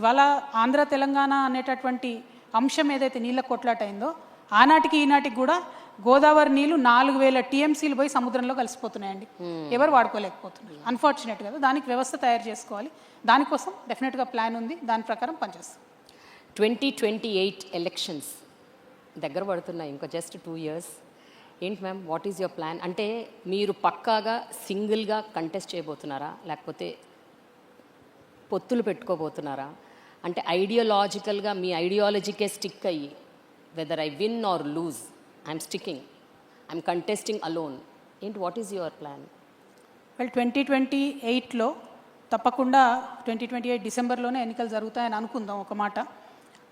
ఇవాళ ఆంధ్ర తెలంగాణ అనేటటువంటి అంశం ఏదైతే నీళ్ళ కొట్లాట అయిందో, ఆనాటికి ఈనాటికి కూడా గోదావరి నీళ్లు 4,000 టీఎంసీలు పోయి సముద్రంలో కలిసిపోతున్నాయండి. ఎవరు వాడుకోలేకపోతున్నారు అన్ఫార్చునేట్ కదా. దానికి వ్యవస్థ తయారు చేసుకోవాలి. దానికోసం డెఫినెట్గా ప్లాన్ ఉంది, దాని ప్రకారం పనిచేస్తాం. 2028 ఎలక్షన్స్ దగ్గర పడుతున్నాయి, ఇంకా జస్ట్ 2 years. ఏంటి ma'am, what is your plan? అంటే మీరు పక్కాగా సింగిల్గా కంటెస్ట్ చేయబోతున్నారా, లేకపోతే పొత్తులు పెట్టుకోబోతున్నారా? అంటే ఐడియాలజికల్గా మీ ఐడియాలజీకే స్టిక్ అయ్యి, whether I win or lose I'm sticking, I'm contesting alone, ఏంటి, what is your plan? Well, 2028లో తప్పకుండా 2028 డిసెంబర్లోనే ఎన్నికలు జరుగుతాయని అనుకుందాం ఒక మాట.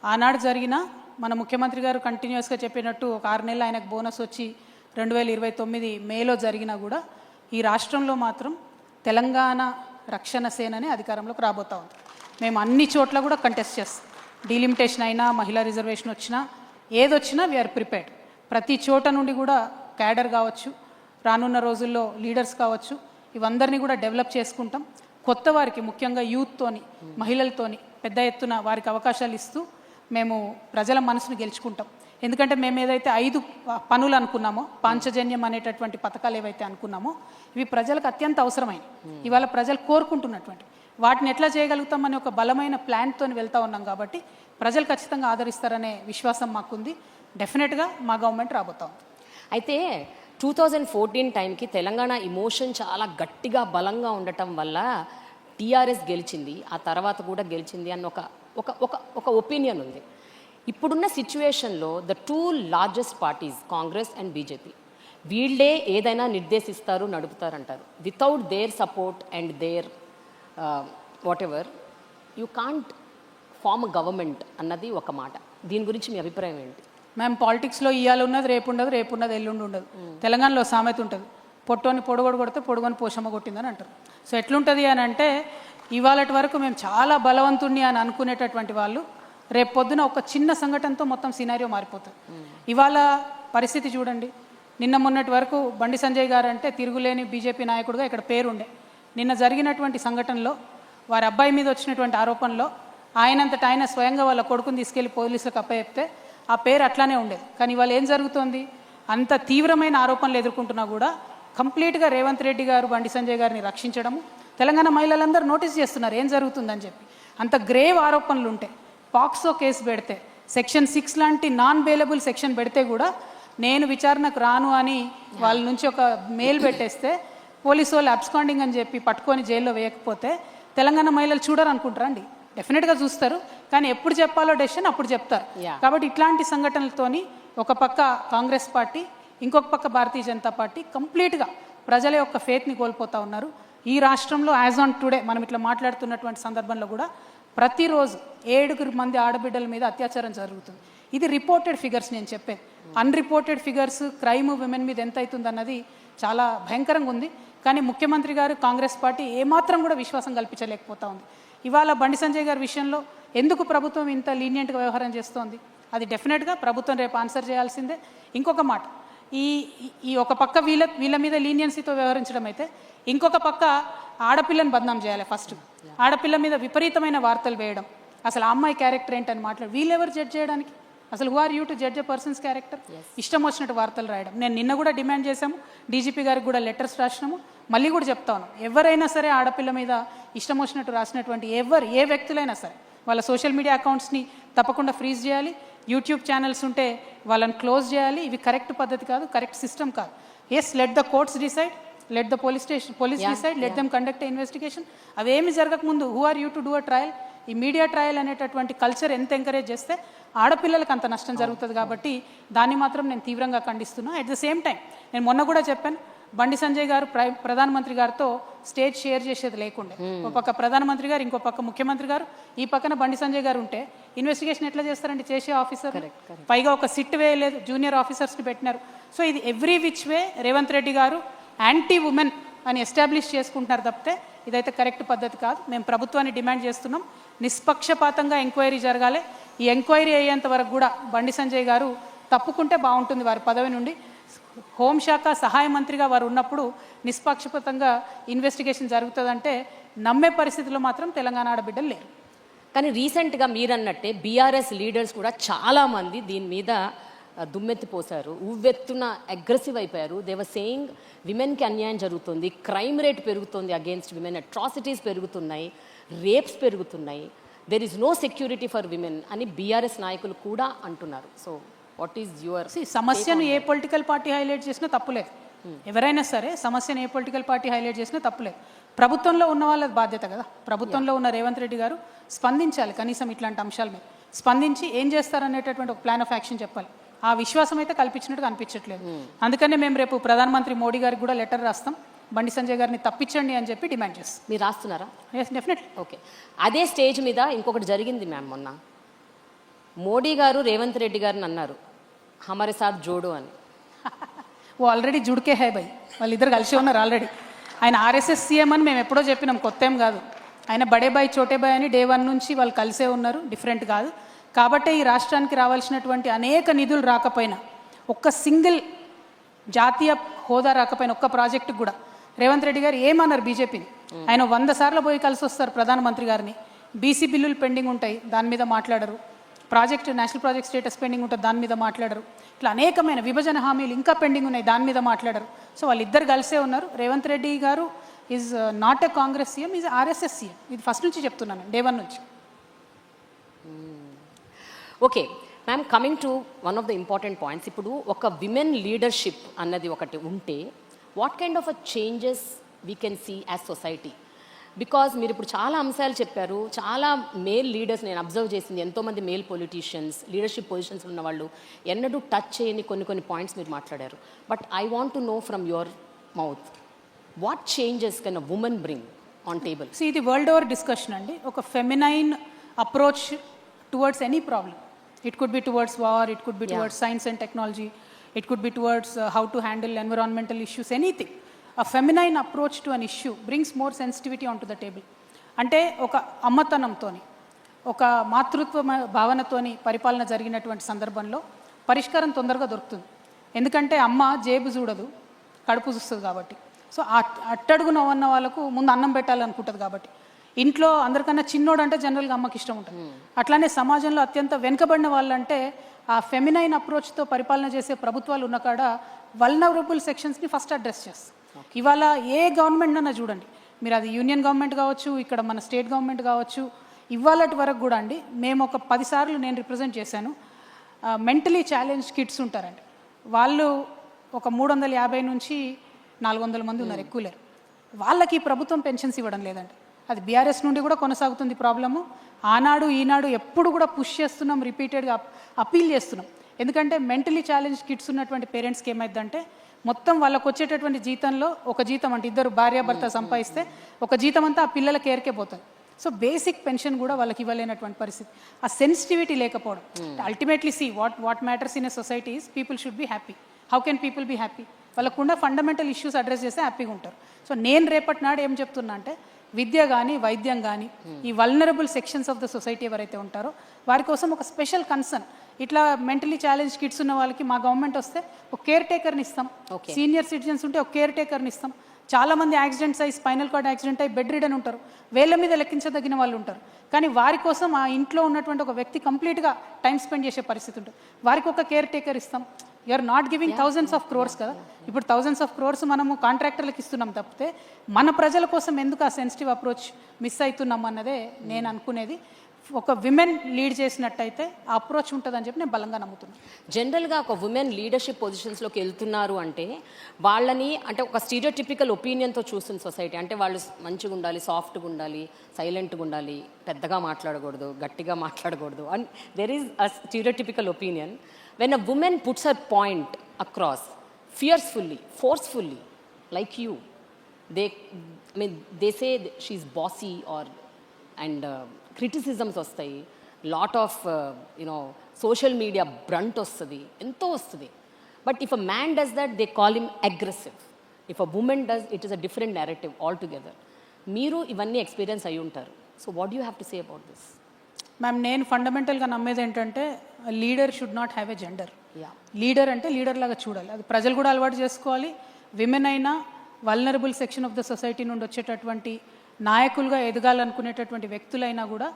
ఆనాడు జరిగిన మన ముఖ్యమంత్రి గారు కంటిన్యూస్గా చెప్పినట్టు ఒక 6 నెలలు ఆయనకు బోనస్ వచ్చి 2029 మేలో జరిగినా కూడా ఈ రాష్ట్రంలో మాత్రం తెలంగాణ రక్షణ సేననే అధికారంలోకి రాబోతా ఉంది. మేము అన్ని చోట్ల కూడా కంటెస్ట్ చేస్తాం. డీలిమిటేషన్ అయినా, మహిళా రిజర్వేషన్ వచ్చినా, ఏదొచ్చినా వీఆర్ ప్రిపేర్డ్. ప్రతి చోట నుండి కూడా క్యాడర్ కావచ్చు, రానున్న రోజుల్లో లీడర్స్ కావచ్చు, ఇవందరినీ కూడా డెవలప్ చేసుకుంటాం. కొత్త వారికి, ముఖ్యంగా యూత్తోని, మహిళలతోని పెద్ద ఎత్తున వారికి అవకాశాలు ఇస్తూ మేము ప్రజల మనసును గెలుచుకుంటాం. ఎందుకంటే మేము ఏదైతే 5 పనులు అనుకున్నామో, పాంచజన్యం అనేటటువంటి పథకాలు ఏవైతే అనుకున్నామో, ఇవి ప్రజలకు అత్యంత అవసరమైనవి, ఇవాళ ప్రజలు కోరుకుంటున్నటువంటి వాటిని ఎట్లా చేయగలుగుతామని ఒక బలమైన ప్లాన్తో వెళ్తూ ఉన్నాం. కాబట్టి ప్రజలు ఖచ్చితంగా ఆదరిస్తారనే విశ్వాసం మాకుంది. డెఫినెట్గా మా గవర్నమెంట్ రాబోతాం. అయితే 2014 టైంకి తెలంగాణ ఇమోషన్ చాలా గట్టిగా బలంగా ఉండటం వల్ల టీఆర్ఎస్ గెలిచింది, ఆ తర్వాత కూడా గెలిచింది అన్న ఒక ఒపీనియన్ ఉంది. ఇప్పుడున్న సిచ్యువేషన్లో the 2 largest parties Congress and BJP, వీళ్ళే ఏదైనా నిర్దేశిస్తారు, నడుపుతారంటారు. Without their support and their whatever you can't form government అన్నది ఒక మాట. దీని గురించి మీ అభిప్రాయం ఏంటి? మ్యామ్, పాలిటిక్స్లో ఇవాళ ఉన్నది రేపు ఉండదు, రేపు ఉన్నది ఎల్లుండి ఉండదు. తెలంగాణలో సామెత ఉంటుంది, పొట్టోని పొడగొడు కొడితే పొడుగొని పోషమ్మ కొట్టిందని అంటారు. సో ఎట్లుంటుంది అని అంటే, ఇవాళటి వరకు మేము చాలా బలవంతుణ్ణి అని అనుకునేటటువంటి వాళ్ళు రేపు పొద్దున ఒక చిన్న సంఘటనతో మొత్తం సినారియో మారిపోతుంది. ఇవాళ పరిస్థితి చూడండి. నిన్న మొన్నటి వరకు బండి సంజయ్ గారు అంటే తిరుగులేని బీజేపీ నాయకుడిగా ఇక్కడ పేరుండే. నిన్న జరిగినటువంటి సంఘటనలో వారి అబ్బాయి మీద వచ్చినటువంటి ఆరోపణలో ఆయనంతట ఆయన స్వయంగా వాళ్ళ కొడుకుని తీసుకెళ్లి పోలీసులకు అప్పచెప్తే ఆ పేరు అట్లానే ఉండేది. కానీ ఇవాళ ఏం జరుగుతోంది? అంత తీవ్రమైన ఆరోపణలు ఎదుర్కొంటున్నా కూడా కంప్లీట్గా రేవంత్ రెడ్డి గారు బండి సంజయ్ గారిని రక్షించడము, తెలంగాణ మహిళలందరూ నోటీస్ చేస్తున్నారు ఏం జరుగుతుందని చెప్పి. అంత గ్రేవ్ ఆరోపణలు ఉంటే పాక్సో కేసు పెడితే, సెక్షన్ 6 లాంటి నాన్ బెయిలబుల్ సెక్షన్ పెడితే కూడా నేను విచారణకు రాను అని వాళ్ళ నుంచి ఒక మెయిల్ పెట్టేస్తే పోలీసు వాళ్ళు అబ్స్కాండింగ్ అని చెప్పి పట్టుకొని జైల్లో వేయకపోతే తెలంగాణ మహిళలు చూడరు అనుకుంటారా అండి? డెఫినెట్గా చూస్తారు, కానీ ఎప్పుడు చెప్పాలో డెసిషన్ అప్పుడు చెప్తారు. కాబట్టి ఇట్లాంటి సంఘటనలతోని ఒక పక్క కాంగ్రెస్ పార్టీ, ఇంకొక పక్క భారతీయ జనతా పార్టీ కంప్లీట్గా ప్రజల యొక్క ఫేత్ని కోల్పోతూ ఉన్నారు. ఈ రాష్ట్రంలో యాజ్ ఆన్ టుడే మనం ఇట్లా మాట్లాడుతున్నటువంటి సందర్భంలో కూడా ప్రతిరోజు 7 మంది ఆడబిడ్డల మీద అత్యాచారం జరుగుతుంది. ఇది రిపోర్టెడ్ ఫిగర్స్ నేను చెప్పేది. అన్రిపోర్టెడ్ ఫిగర్స్ క్రైమ్ విమెన్ మీద ఎంత అవుతుంది అన్నది చాలా భయంకరంగా ఉంది. కానీ ముఖ్యమంత్రి గారు, కాంగ్రెస్ పార్టీ ఏమాత్రం కూడా విశ్వాసం కల్పించలేకపోతా ఉంది. ఇవాళ బండి సంజయ్ గారి విషయంలో ఎందుకు ప్రభుత్వం ఇంత లీనియంట్గా వ్యవహారం చేస్తోంది? అది డెఫినెట్గా ప్రభుత్వం రేపు ఆన్సర్ చేయాల్సిందే. ఇంకొక మాట, ఈ ఒక పక్క వీళ్ళ మీద లీనియన్సీతో వ్యవహరించడం అయితే, ఇంకొక పక్క ఆడపిల్లని బదనాం చేయాలి. ఫస్ట్ ఆడపిల్ల మీద విపరీతమైన వార్తలు వేయడం, అసలు ఆ అమ్మాయి క్యారెక్టర్ ఏంటని మాట్లాడు. వీళ్ళెవరు జడ్జ్ చేయడానికి? అసలు who are you to judge a person's character? ఇష్టం వచ్చినట్టు వార్తలు రాయడం. నేను నిన్న కూడా డిమాండ్ చేశాము, డీజీపీ గారికి కూడా లెటర్స్ రాసినాము, మళ్ళీ కూడా చెప్తాను, ఎవరైనా సరే ఆడపిల్ల మీద ఇష్టం వచ్చినట్టు రాసినటువంటి ఏ వ్యక్తులైనా సరే వాళ్ళ సోషల్ మీడియా అకౌంట్స్ని తప్పకుండా ఫ్రీజ్ చేయాలి. యూట్యూబ్ ఛానల్స్ ఉంటే వాళ్ళని క్లోజ్ చేయాలి. ఇవి కరెక్ట్ పద్ధతి కాదు, కరెక్ట్ సిస్టమ్ కాదు. Yes, let the courts decide, let the police decide, let them conduct a investigation. అవేమి జరగకముందు who are you to do a trial? ఈ మీడియా ట్రయల్ అనేటటువంటి కల్చర్ ఎంత ఎంకరేజ్ చేస్తే ఆడపిల్లలకు అంత నష్టం జరుగుతుంది. కాబట్టి దాన్ని మాత్రం నేను తీవ్రంగా ఖండిస్తున్నా. అట్ ద సేమ్ టైం నేను మొన్న కూడా చెప్పాను, బండి సంజయ్ గారు ప్రధానమంత్రి గారితో స్టేజ్ షేర్ చేసేది లేకుండే. ఒక పక్క ప్రధానమంత్రి గారు, ఇంకో పక్క ముఖ్యమంత్రి గారు, ఈ పక్కన బండి సంజయ్ గారు ఉంటే ఇన్వెస్టిగేషన్ ఎట్లా చేస్తారండి చేసే ఆఫీసర్? పైగా ఒక సిట్ వేయలేదు, జూనియర్ ఆఫీసర్స్ని పెట్టినారు. సో ఇది every which way Revanth Reddy గారు యాంటీ ఉమెన్ అని ఎస్టాబ్లిష్ చేసుకుంటున్నారు తప్పితే ఇదైతే కరెక్ట్ పద్ధతి కాదు. మేము ప్రభుత్వాన్ని డిమాండ్ చేస్తున్నాం, నిష్పక్షపాతంగా ఎంక్వైరీ జరగాలి. ఈ ఎంక్వైరీ అయ్యేంత వరకు కూడా బండి సంజయ్ గారు తప్పుకుంటే బాగుంటుంది వారి పదవి నుండి. హోంశాఖ సహాయ మంత్రిగా వారు ఉన్నప్పుడు నిష్పక్షపాతంగా ఇన్వెస్టిగేషన్ జరుగుతుందంటే నమ్మే పరిస్థితిలో మాత్రం తెలంగాణ ఆడబిడ్డలు లేరు. కానీ రీసెంట్గా మీరన్నట్టే బీఆర్ఎస్ లీడర్స్ కూడా చాలామంది దీని మీద దుమ్మెత్తిపోశారు, ఉవ్వెత్తున అగ్రెసివ్ అయిపోయారు. దే వర్ సేయింగ్ విమెన్కి అన్యాయం జరుగుతుంది, క్రైమ్ రేట్ పెరుగుతుంది అగేన్స్ట్ విమెన్, అట్రాసిటీస్ పెరుగుతున్నాయి, రేప్స్ పెరుగుతున్నాయి, there is no security for women అని బీఆర్ఎస్ నాయకులు కూడా అంటున్నారు. So what is your? సమస్యను ఏ పొలిటికల్ పార్టీ హైలైట్ చేసినా తప్పులేదు. ఎవరైనా సరే సమస్యను ఏ పొలిటికల్ పార్టీ హైలైట్ చేసినా తప్పులేదు. ప్రభుత్వంలో ఉన్న వాళ్ళ బాధ్యత కదా. ప్రభుత్వంలో ఉన్న రేవంత్ రెడ్డి గారు స్పందించాలి, కనీసం ఇట్లాంటి అంశాల మీద స్పందించి ఏం చేస్తారనేటటువంటి ఒక ప్లాన్ ఆఫ్ యాక్షన్ చెప్పాలి. ఆ విశ్వాసం అయితే కల్పించినట్టుగా అనిపించట్లేదు. అందుకనే మేము రేపు ప్రధానమంత్రి మోడీ గారికి కూడా లెటర్ రాస్తాం, బండి సంజయ్ గారిని తప్పించండి అని చెప్పి డిమాండ్ చేస్తాం. మీరు రాస్తున్నారా? Yes, definitely. ఓకే. అదే స్టేజ్ మీద ఇంకొకటి జరిగింది మ్యామ్. మొన్న మోడీ గారు రేవంత్ రెడ్డి గారిని అన్నారు, హమారే సాత్ జోడో అని. ఓ ఆల్రెడీ జుడికే హై బై, వాళ్ళిద్దరు కలిసి ఉన్నారు ఆల్రెడీ. ఆయన ఆర్ఎస్ఎస్ సీఎం అని మేము ఎప్పుడో చెప్పినాం, కొత్త ఏం కాదు. ఆయన బడే బాయ్ చోటే బాయ్ అని డే 1 నుంచి వాళ్ళు కలిసే ఉన్నారు, డిఫరెంట్ కాదు. కాబట్టే ఈ రాష్ట్రానికి రావాల్సినటువంటి అనేక నిధులు రాకపోయినా, ఒక్క సింగిల్ జాతీయ హోదా రాకపోయినా, ఒక్క ప్రాజెక్టుకు కూడా రేవంత్ రెడ్డి గారు ఏమన్నారు బీజేపీని? ఆయన 100 సార్లు పోయి కలిసి వస్తారు ప్రధానమంత్రి గారిని. బీసీ బిల్లులు పెండింగ్ ఉంటాయి, దాని మీద మాట్లాడరు. నేషనల్ ప్రాజెక్ట్ స్టేటస్ పెండింగ్ ఉంటుంది, దాని మీద మాట్లాడరు. ఇట్లా అనేకమైన విభజన హామీలు ఇంకా పెండింగ్ ఉన్నాయి, దాని మీద మాట్లాడరు. సో వాళ్ళిద్దరు కలిసే ఉన్నారు. రేవంత్ రెడ్డి గారు is not a Congress CM, is RSS CM. ఇది ఫస్ట్ నుంచి చెప్తున్నాను, డే 1 నుంచి. Okay ma'am, coming to one of the important points. ఇప్పుడు ఒక విమెన్ లీడర్షిప్ అన్నది ఒకటి ఉంటే what kind of a changes we can see as society? Because మీరు ఇప్పుడు చాలా అంశాలు చెప్పారు, చాలా మేల్ లీడర్స్ నేను అబ్జర్వ్ చేసింది, ఎంతోమంది మేల్ పొలిటీషియన్స్ లీడర్షిప్ పొజిషన్స్ ఉన్న వాళ్ళు ఎన్నడూ టచ్ చేయని కొన్ని పాయింట్స్ మీరు మాట్లాడారు. But I want to know from your mouth, what changes can a women bring on table? ఇది వరల్డ్ ఓవర్ డిస్కషన్ అండి. ఒక feminine approach towards any problem. It could be towards war, it could be towards science and technology, it could be towards how to handle environmental issues, anything. A feminine approach to an issue brings more sensitivity onto the table. అంటే ఒక అమ్మతనంతోని ఒక మాతృత్వ భావనతోని పరిపాలన జరిగినటువంటి సందర్భంలో పరిష్కారం తొందరగా దొరుకుతుంది. ఎందుకంటే అమ్మ జేబు చూడదు, కడుపు చూస్తుంది కాబట్టి. సో అట్టడుగున ఉన్న వాళ్ళకు ముందు అన్నం పెట్టాలనుకుంటుంది కాబట్టి. ఇంట్లో అందరికన్నా చిన్నోడు అంటే జనరల్గా అమ్మకి ఇష్టం ఉంటుంది. అట్లానే సమాజంలో అత్యంత వెనుకబడిన వాళ్ళంటే ఆ ఫెమినైన్ అప్రోచ్తో పరిపాలన చేసే ప్రభుత్వాలు ఉన్న కాడ వల్నరబుల్ సెక్షన్స్ని ఫస్ట్ అడ్రస్ చేస్తారు. ఇవాళ ఏ గవర్నమెంట్ అన్నా చూడండి, మీరు అది యూనియన్ గవర్నమెంట్ కావచ్చు, ఇక్కడ మన స్టేట్ గవర్నమెంట్ కావచ్చు, ఇవాళటి వరకు కూడా అండి, మేము ఒక 10 సార్లు నేను రిప్రజెంట్ చేశాను. మెంటలీ ఛాలెంజ్ కిడ్స్ ఉంటారండి, వాళ్ళు ఒక 350 నుంచి 400 మంది ఉన్నారు, ఎక్కువ లేరు. వాళ్ళకి ప్రభుత్వం పెన్షన్స్ ఇవ్వడం లేదండి. అది బీఆర్ఎస్ నుండి కూడా కొనసాగుతుంది ప్రాబ్లము. ఆనాడు ఈనాడు ఎప్పుడు కూడా పుష్ చేస్తున్నాం, రిపీటెడ్గా అపీల్ చేస్తున్నాం. ఎందుకంటే మెంటలీ ఛాలెంజ్ కిడ్స్ ఉన్నటువంటి పేరెంట్స్కి ఏమైందంటే మొత్తం వాళ్ళకు వచ్చేటటువంటి జీతంలో ఒక జీతం అంటే ఇద్దరు భార్యాభర్త సంపాదిస్తే ఒక జీతం అంతా ఆ పిల్లల కేర్కే పోతుంది. సో బేసిక్ పెన్షన్ కూడా వాళ్ళకి ఇవ్వలేనటువంటి పరిస్థితి. ఆ సెన్సిటివిటీ లేకపోవడం. Ultimately what matters in a society is people should be happy. How can people be happy? వాళ్ళకుండా ఫండమెంటల్ ఇష్యూస్ అడ్రస్ చేస్తే హ్యాపీగా ఉంటారు. సో నేను రేపటి నాడు ఏం చెప్తున్నా అంటే విద్య కానీ వైద్యం కానీ ఈ vulnerable sections of the society ఎవరైతే ఉంటారో వారి కోసం ఒక స్పెషల్ కన్సర్న్. ఇట్లా మెంటలీ ఛాలెంజ్ కిడ్స్ ఉన్న వాళ్ళకి మా గవర్నమెంట్ వస్తే ఒక కేర్ టేకర్ని ఇస్తాం. సీనియర్ సిటిజన్స్ ఉంటే ఒక కేర్ టేకర్ని ఇస్తాం. చాలామంది యాక్సిడెంట్స్ అయ్యి స్పైనల్ కార్డ్ యాక్సిడెంట్ అయ్యి బెడ్ రిడన్ ఉంటారు, వేళ్ళ మీద లెక్కించదగిన వాళ్ళు ఉంటారు. కానీ వారి కోసం ఆ ఇంట్లో ఉన్నటువంటి ఒక వ్యక్తి కంప్లీట్గా టైం స్పెండ్ చేసే పరిస్థితి ఉంటుంది. వారికి ఒక కేర్ టేకర్ ఇస్తాం. You're not giving thousands of crores కదా. ఇప్పుడు థౌజండ్స్ ఆఫ్ క్రోర్స్ మనము కాంట్రాక్టర్లకు ఇస్తున్నాం తప్పితే మన ప్రజల కోసం ఎందుకు ఆ సెన్సిటివ్ అప్రోచ్ మిస్ అవుతున్నాం అన్నదే నేను అనుకునేది. ఒక విమెన్ లీడ్ చేసినట్టయితే ఆ అప్రోచ్ ఉంటుందని చెప్పి నేను బలంగా నమ్ముతున్నాను. జనరల్గా ఒక ఉమెన్ లీడర్షిప్ పొజిషన్స్లోకి వెళ్తున్నారు అంటే వాళ్ళని అంటే ఒక స్టీరియోటిపికల్ ఒపీనియన్తో చూస్తుంది సొసైటీ. అంటే వాళ్ళు మంచిగా ఉండాలి, సాఫ్ట్గా ఉండాలి, సైలెంట్గా ఉండాలి, పెద్దగా మాట్లాడకూడదు, గట్టిగా మాట్లాడకూడదు. And there is a stereotypical opinion. When a woman puts her point across fiercely, forcefully, like you, they say she's bossy and criticisms vastayi, lot of social media brunt vastadi, ento vastadi. But if a man does that, they call him aggressive. If a woman does, it is a different narrative altogether. Meeru ivanni experience ayi untaru. So what do you have to say about this? Ma'am, నేను ఫండమెంటల్గా నమ్మేది ఏంటంటే leader should not have a gender. Leader అంటే leader లాగా చూడాలి. అది ప్రజలు కూడా అలవాటు చేసుకోవాలి. విమెన్ అయినా vulnerable section of the society నుండి వచ్చేటటువంటి నాయకులుగా ఎదగాలనుకునేటటువంటి వ్యక్తులైనా కూడా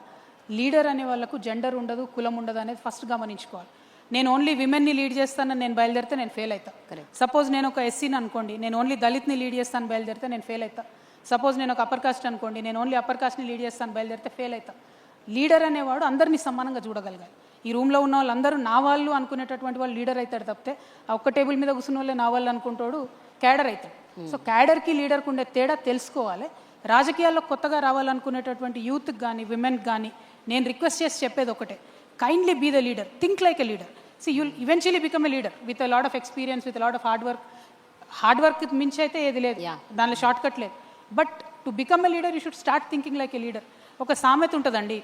లీడర్ అనే వాళ్ళకు జెండర్ ఉండదు, కులం ఉండదు అనేది ఫస్ట్ గమనించుకోవాలి. నేను ఓన్లీ విమెన్ని లీడ్ చేస్తానని నేను బయలుదేరితే నేను ఫెయిల్ అవుతా. సపోజ్ నేను ఒక ఎస్సీని అనుకోండి, నేను ఓన్లీ దళిత్ని లీడ్ చేస్తాను బయలుదేరితే నేను ఫెయిల్ అవుతా. సపోజ్ నేను ఒక అప్పర్ కాస్ట్ అనుకోండి, నేను ఓన్లీ అప్పర్ కాస్ట్ని లీడ్ చేస్తాను బయలుదేరితే ఫెయిల్ అవుతా. లీడర్ అనేవాడు అందరినీ సమానంగా చూడగలగాలి. ఈ రూమ్లో ఉన్న వాళ్ళందరూ నా వాళ్ళు అనుకునేటటువంటి వాళ్ళు లీడర్ అవుతాడు తప్పితే ఆ ఒక్క టేబుల్ మీద కూర్చున్న వాళ్ళే నా వాళ్ళు అనుకుంటాడు క్యాడర్ అవుతాడు. సో క్యాడర్కి లీడర్కి ఉండే తేడా తెలుసుకోవాలి. రాజకీయాల్లో కొత్తగా రావాలనుకునేటటువంటి యూత్కి కానీ విమెన్కి కానీ నేను రిక్వెస్ట్ చేసి చెప్పేది ఒకటే, kindly be the leader, think like a leader. See you'll eventually become a leader with a lot of experience, with lot of hard work మించి అయితే ఏది లేదు, దానిలో షార్ట్ కట్ లేదు. But to become a leader you should start thinking like a leader. ఒక సామెత ఉంటుందండి,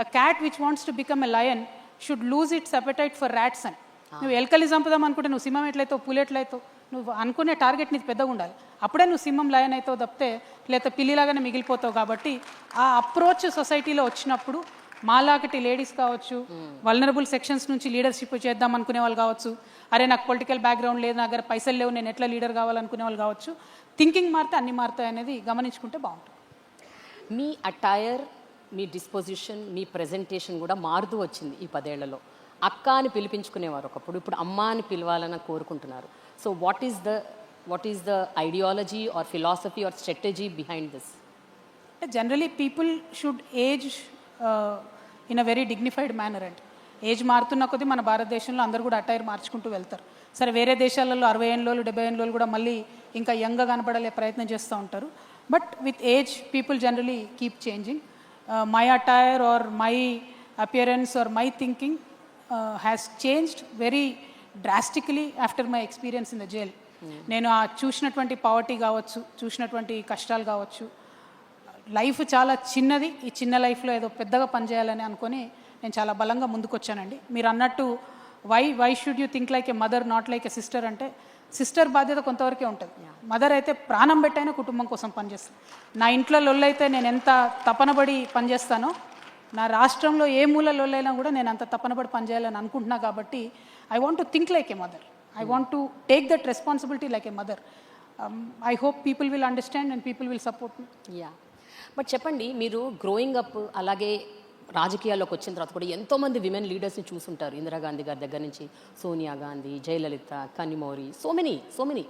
a cat which wants to become a lion should lose its appetite for rats అని. నువ్వు ఎలకల్ని చంపుదాం అనుకుంటే నువ్వు సింహం ఎట్లయితావు, పులి ఎట్లయితావు, నువ్వు అనుకునే టార్గెట్ నీకు పెద్దగా ఉండాలి. అప్పుడే నువ్వు సింహం లయన్ అవుతావు తప్పితే లేదా పిల్లిలాగానే మిగిలిపోతావు. కాబట్టి ఆ అప్రోచ్ సొసైటీలో వచ్చినప్పుడు మాలాగటి లేడీస్ కావచ్చు, వల్నరబుల్ సెక్షన్స్ నుంచి లీడర్షిప్ చేద్దాం అనుకునే వాళ్ళు కావచ్చు, అరే నాకు పొలిటికల్ బ్యాక్గ్రౌండ్ లేదు, నా దగ్గర పైసలు లేవు, నేను ఎట్లా లీడర్ కావాలనుకునే వాళ్ళు కావచ్చు, థింకింగ్ మారితే అన్ని మారుతాయి అనేది గమనించుకుంటే బాగుంటుంది. మీ అటైర్, మీ డిస్పోజిషన్, మీ ప్రజెంటేషన్ కూడా మారుతూ వచ్చింది ఈ 10 ఏళ్లలో. అక్క అని పిలిపించుకునేవారు ఒకప్పుడు, ఇప్పుడు అమ్మ అని పిలవాలని కోరుకుంటున్నారు. So what is the ideology or philosophy or strategy behind this? Generally people should age in a very dignified manner and age మారుతున్న కొద్దీ మన భారతదేశంలో అందరూ కూడా అటైర్ మార్చుకుంటూ వెళ్తారు. సరే, వేరే దేశాలలో 60 ఏళ్ళు 70 ఏళ్ళు కూడా మళ్ళీ ఇంకా యంగ్గా కనపడలే ప్రయత్నం చేస్తూ ఉంటారు. But with age people generally keep changing. My attire or my appearance or my thinking has changed very drastically after my experience in the jail. నేను ఆ చూసినటువంటి పావర్టీ కావచ్చు, చూసినటువంటి కష్టాలు కావచ్చు, లైఫ్ చాలా చిన్నది, ఈ చిన్న లైఫ్లో ఏదో పెద్దగా పనిచేయాలని అనుకొని నేను చాలా బలంగా ముందుకొచ్చానండి. మీరు అన్నట్టు why should you think like a mother not like a sister అంటే, సిస్టర్ బాధ్యత కొంతవరకే ఉంటుంది. మదర్ అయితే ప్రాణం పెట్టైనా కుటుంబం కోసం పనిచేస్తాను. నా ఇంట్లో లొల్లైతే నేను ఎంత తపనబడి పనిచేస్తానో, నా రాష్ట్రంలో ఏ మూల లొల్లైనా కూడా నేను అంత తపనబడి పనిచేయాలని అనుకుంటున్నా. కాబట్టి I want to think like a mother. I want to take that responsibility like a mother. I hope people will understand and people will support me. Yeah, but చెప్పండి, మీరు గ్రోయింగ్ అప్ అలాగే రాజకీయాల్లోకి వచ్చిన తర్వాత కూడా ఎంతోమంది విమెన్ లీడర్స్ని చూసుంటారు. ఇందిరాగాంధీ గారి దగ్గర నుంచి Sonia Gandhi, Jayalalithaa, Kanimozhi, so many.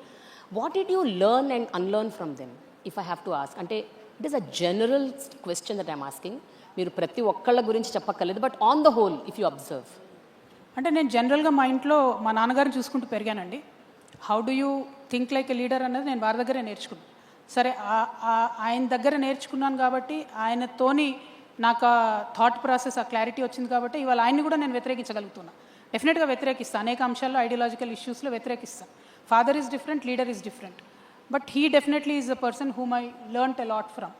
What did you learn and unlearn from them, if I have to ask? అంటే it is a general question that I'm asking. మీరు ప్రతి ఒక్కళ్ళ గురించి చెప్పక్కర్లేదు, but on the whole if you observe. అంటే నేను జనరల్గా మా ఇంట్లో మా నాన్నగారిని చూసుకుంటూ పెరిగానండి. How do you think like a leader అనేది నేను వారి దగ్గరే నేర్చుకున్నాను. సరే, ఆయన దగ్గర నేర్చుకున్నాను కాబట్టి, ఆయనతోని నాకు ఆ థాట్ ప్రాసెస్, ఆ క్లారిటీ వచ్చింది కాబట్టి ఇవాళ ఆయన్ని కూడా నేను వ్యతిరేకించగలుగుతున్నాను. డెఫినెట్గా వ్యతిరేకిస్తాను. అనేక అంశాల్లో, ఐడియాలజికల్ ఇష్యూస్లో వ్యతిరేకిస్తాను. Father is different, leader is different, but he definitely is the person whom I learnt a lot from.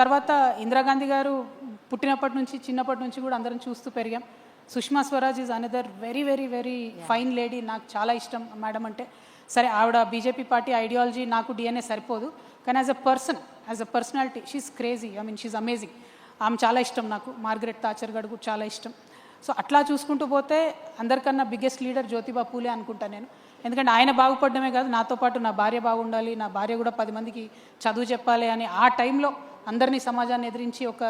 తర్వాత ఇందిరాగాంధీ గారు పుట్టినప్పటి నుంచి, చిన్నప్పటి నుంచి కూడా అందరం చూస్తూ పెరిగాం. Sushma Swaraj is another very very very fine lady. నాకు చాలా ఇష్టం మేడం అంటే. సరే, ఆవిడ బీజేపీ పార్టీ ఐడియాలజీ నాకు డిఎన్ఏ సరిపోదు, కానీ as a personality she's crazy. I mean she's amazing. ఆమె చాలా ఇష్టం నాకు. మార్గరెట్ థాచర్ గారు కూడా చాలా ఇష్టం. సో అట్లా చూసుకుంటూ పోతే అందరికన్నా బిగ్గెస్ట్ లీడర్ జ్యోతిబా పూలే అనుకుంటాను నేను. ఎందుకంటే ఆయన బాగుపడమే కాదు, నాతో పాటు నా భార్య బాగుండాలి, నా భార్య కూడా 10 మందికి చదువు చెప్పాలి అని ఆ టైంలో అందరినీ, సమాజాన్ని ఎదిరించి ఒక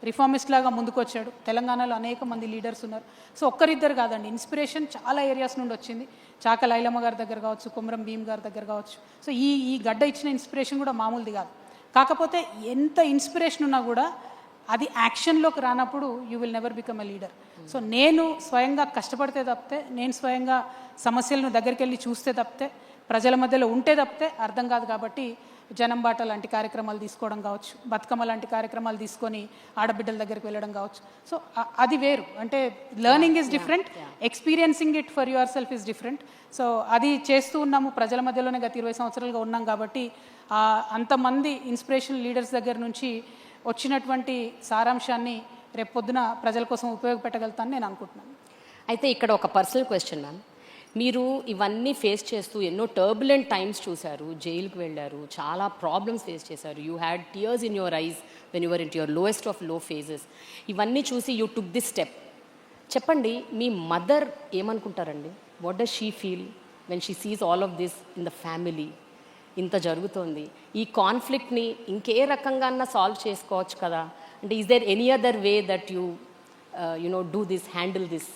రిఫార్మిస్ట్ లాగా ముందుకొచ్చాడు. తెలంగాణలో అనేక మంది లీడర్స్ ఉన్నారు. సో ఒక్కరిద్దరు కాదండి, ఇన్స్పిరేషన్ చాలా ఏరియాస్ నుండి వచ్చింది. చాక లైలమ్మ గారి దగ్గర కావచ్చు, కొమరం భీమ్ గారి దగ్గర కావచ్చు. సో ఈ గడ్డ ఇచ్చిన ఇన్స్పిరేషన్ కూడా మామూలుది కాదు. కాకపోతే ఎంత ఇన్స్పిరేషన్ ఉన్నా కూడా అది యాక్షన్లోకి రానప్పుడు you will never become a leader. So నేను స్వయంగా కష్టపడితే తప్పితే, నేను స్వయంగా సమస్యలను దగ్గరికి వెళ్ళి చూస్తే తప్పితే, ప్రజల మధ్యలో ఉంటే తప్పితే అర్థం కాదు. కాబట్టి జనం బాట లాంటి కార్యక్రమాలు తీసుకోవడం కావచ్చు, బతుకమ్మ లాంటి కార్యక్రమాలు తీసుకొని ఆడబిడ్డల దగ్గరికి వెళ్ళడం కావచ్చు. సో అది వేరు. అంటే learning is different, experiencing it for your self is different. So అది చేస్తూ ఉన్నాము. ప్రజల మధ్యలోనే గత 20 సంవత్సరాలుగా ఉన్నాం కాబట్టి అంతమంది ఇన్స్పిరేషనల్ లీడర్స్ దగ్గర నుంచి వచ్చినటువంటి సారాంశాన్ని రేపొద్దున ప్రజల కోసం ఉపయోగపెట్టగలుగుతానని నేను అనుకుంటున్నాను. అయితే ఇక్కడ ఒక పర్సనల్ క్వశ్చన్ మ్యామ్. మీరు ఇవన్నీ ఫేస్ చేస్తూ ఎన్నో టర్బులెంట్ టైమ్స్ చూశారు, జైలుకి వెళ్ళారు, చాలా ప్రాబ్లమ్స్ ఫేస్ చేశారు. You had tears in your eyes when your in your lowest of low phases. ఇవన్నీ చూసి యూ టుక్ దిస్ స్టెప్. చెప్పండి, మీ మదర్ ఏమనుకుంటారండి? What does she feel when she sees all of this in the family? ఇంత జరుగుతోంది, ఈ కాన్ఫ్లిక్ట్ని ఇంకే రకంగా సాల్వ్ చేసుకోవచ్చు కదా. అంటే is there any other way that you do this, handle this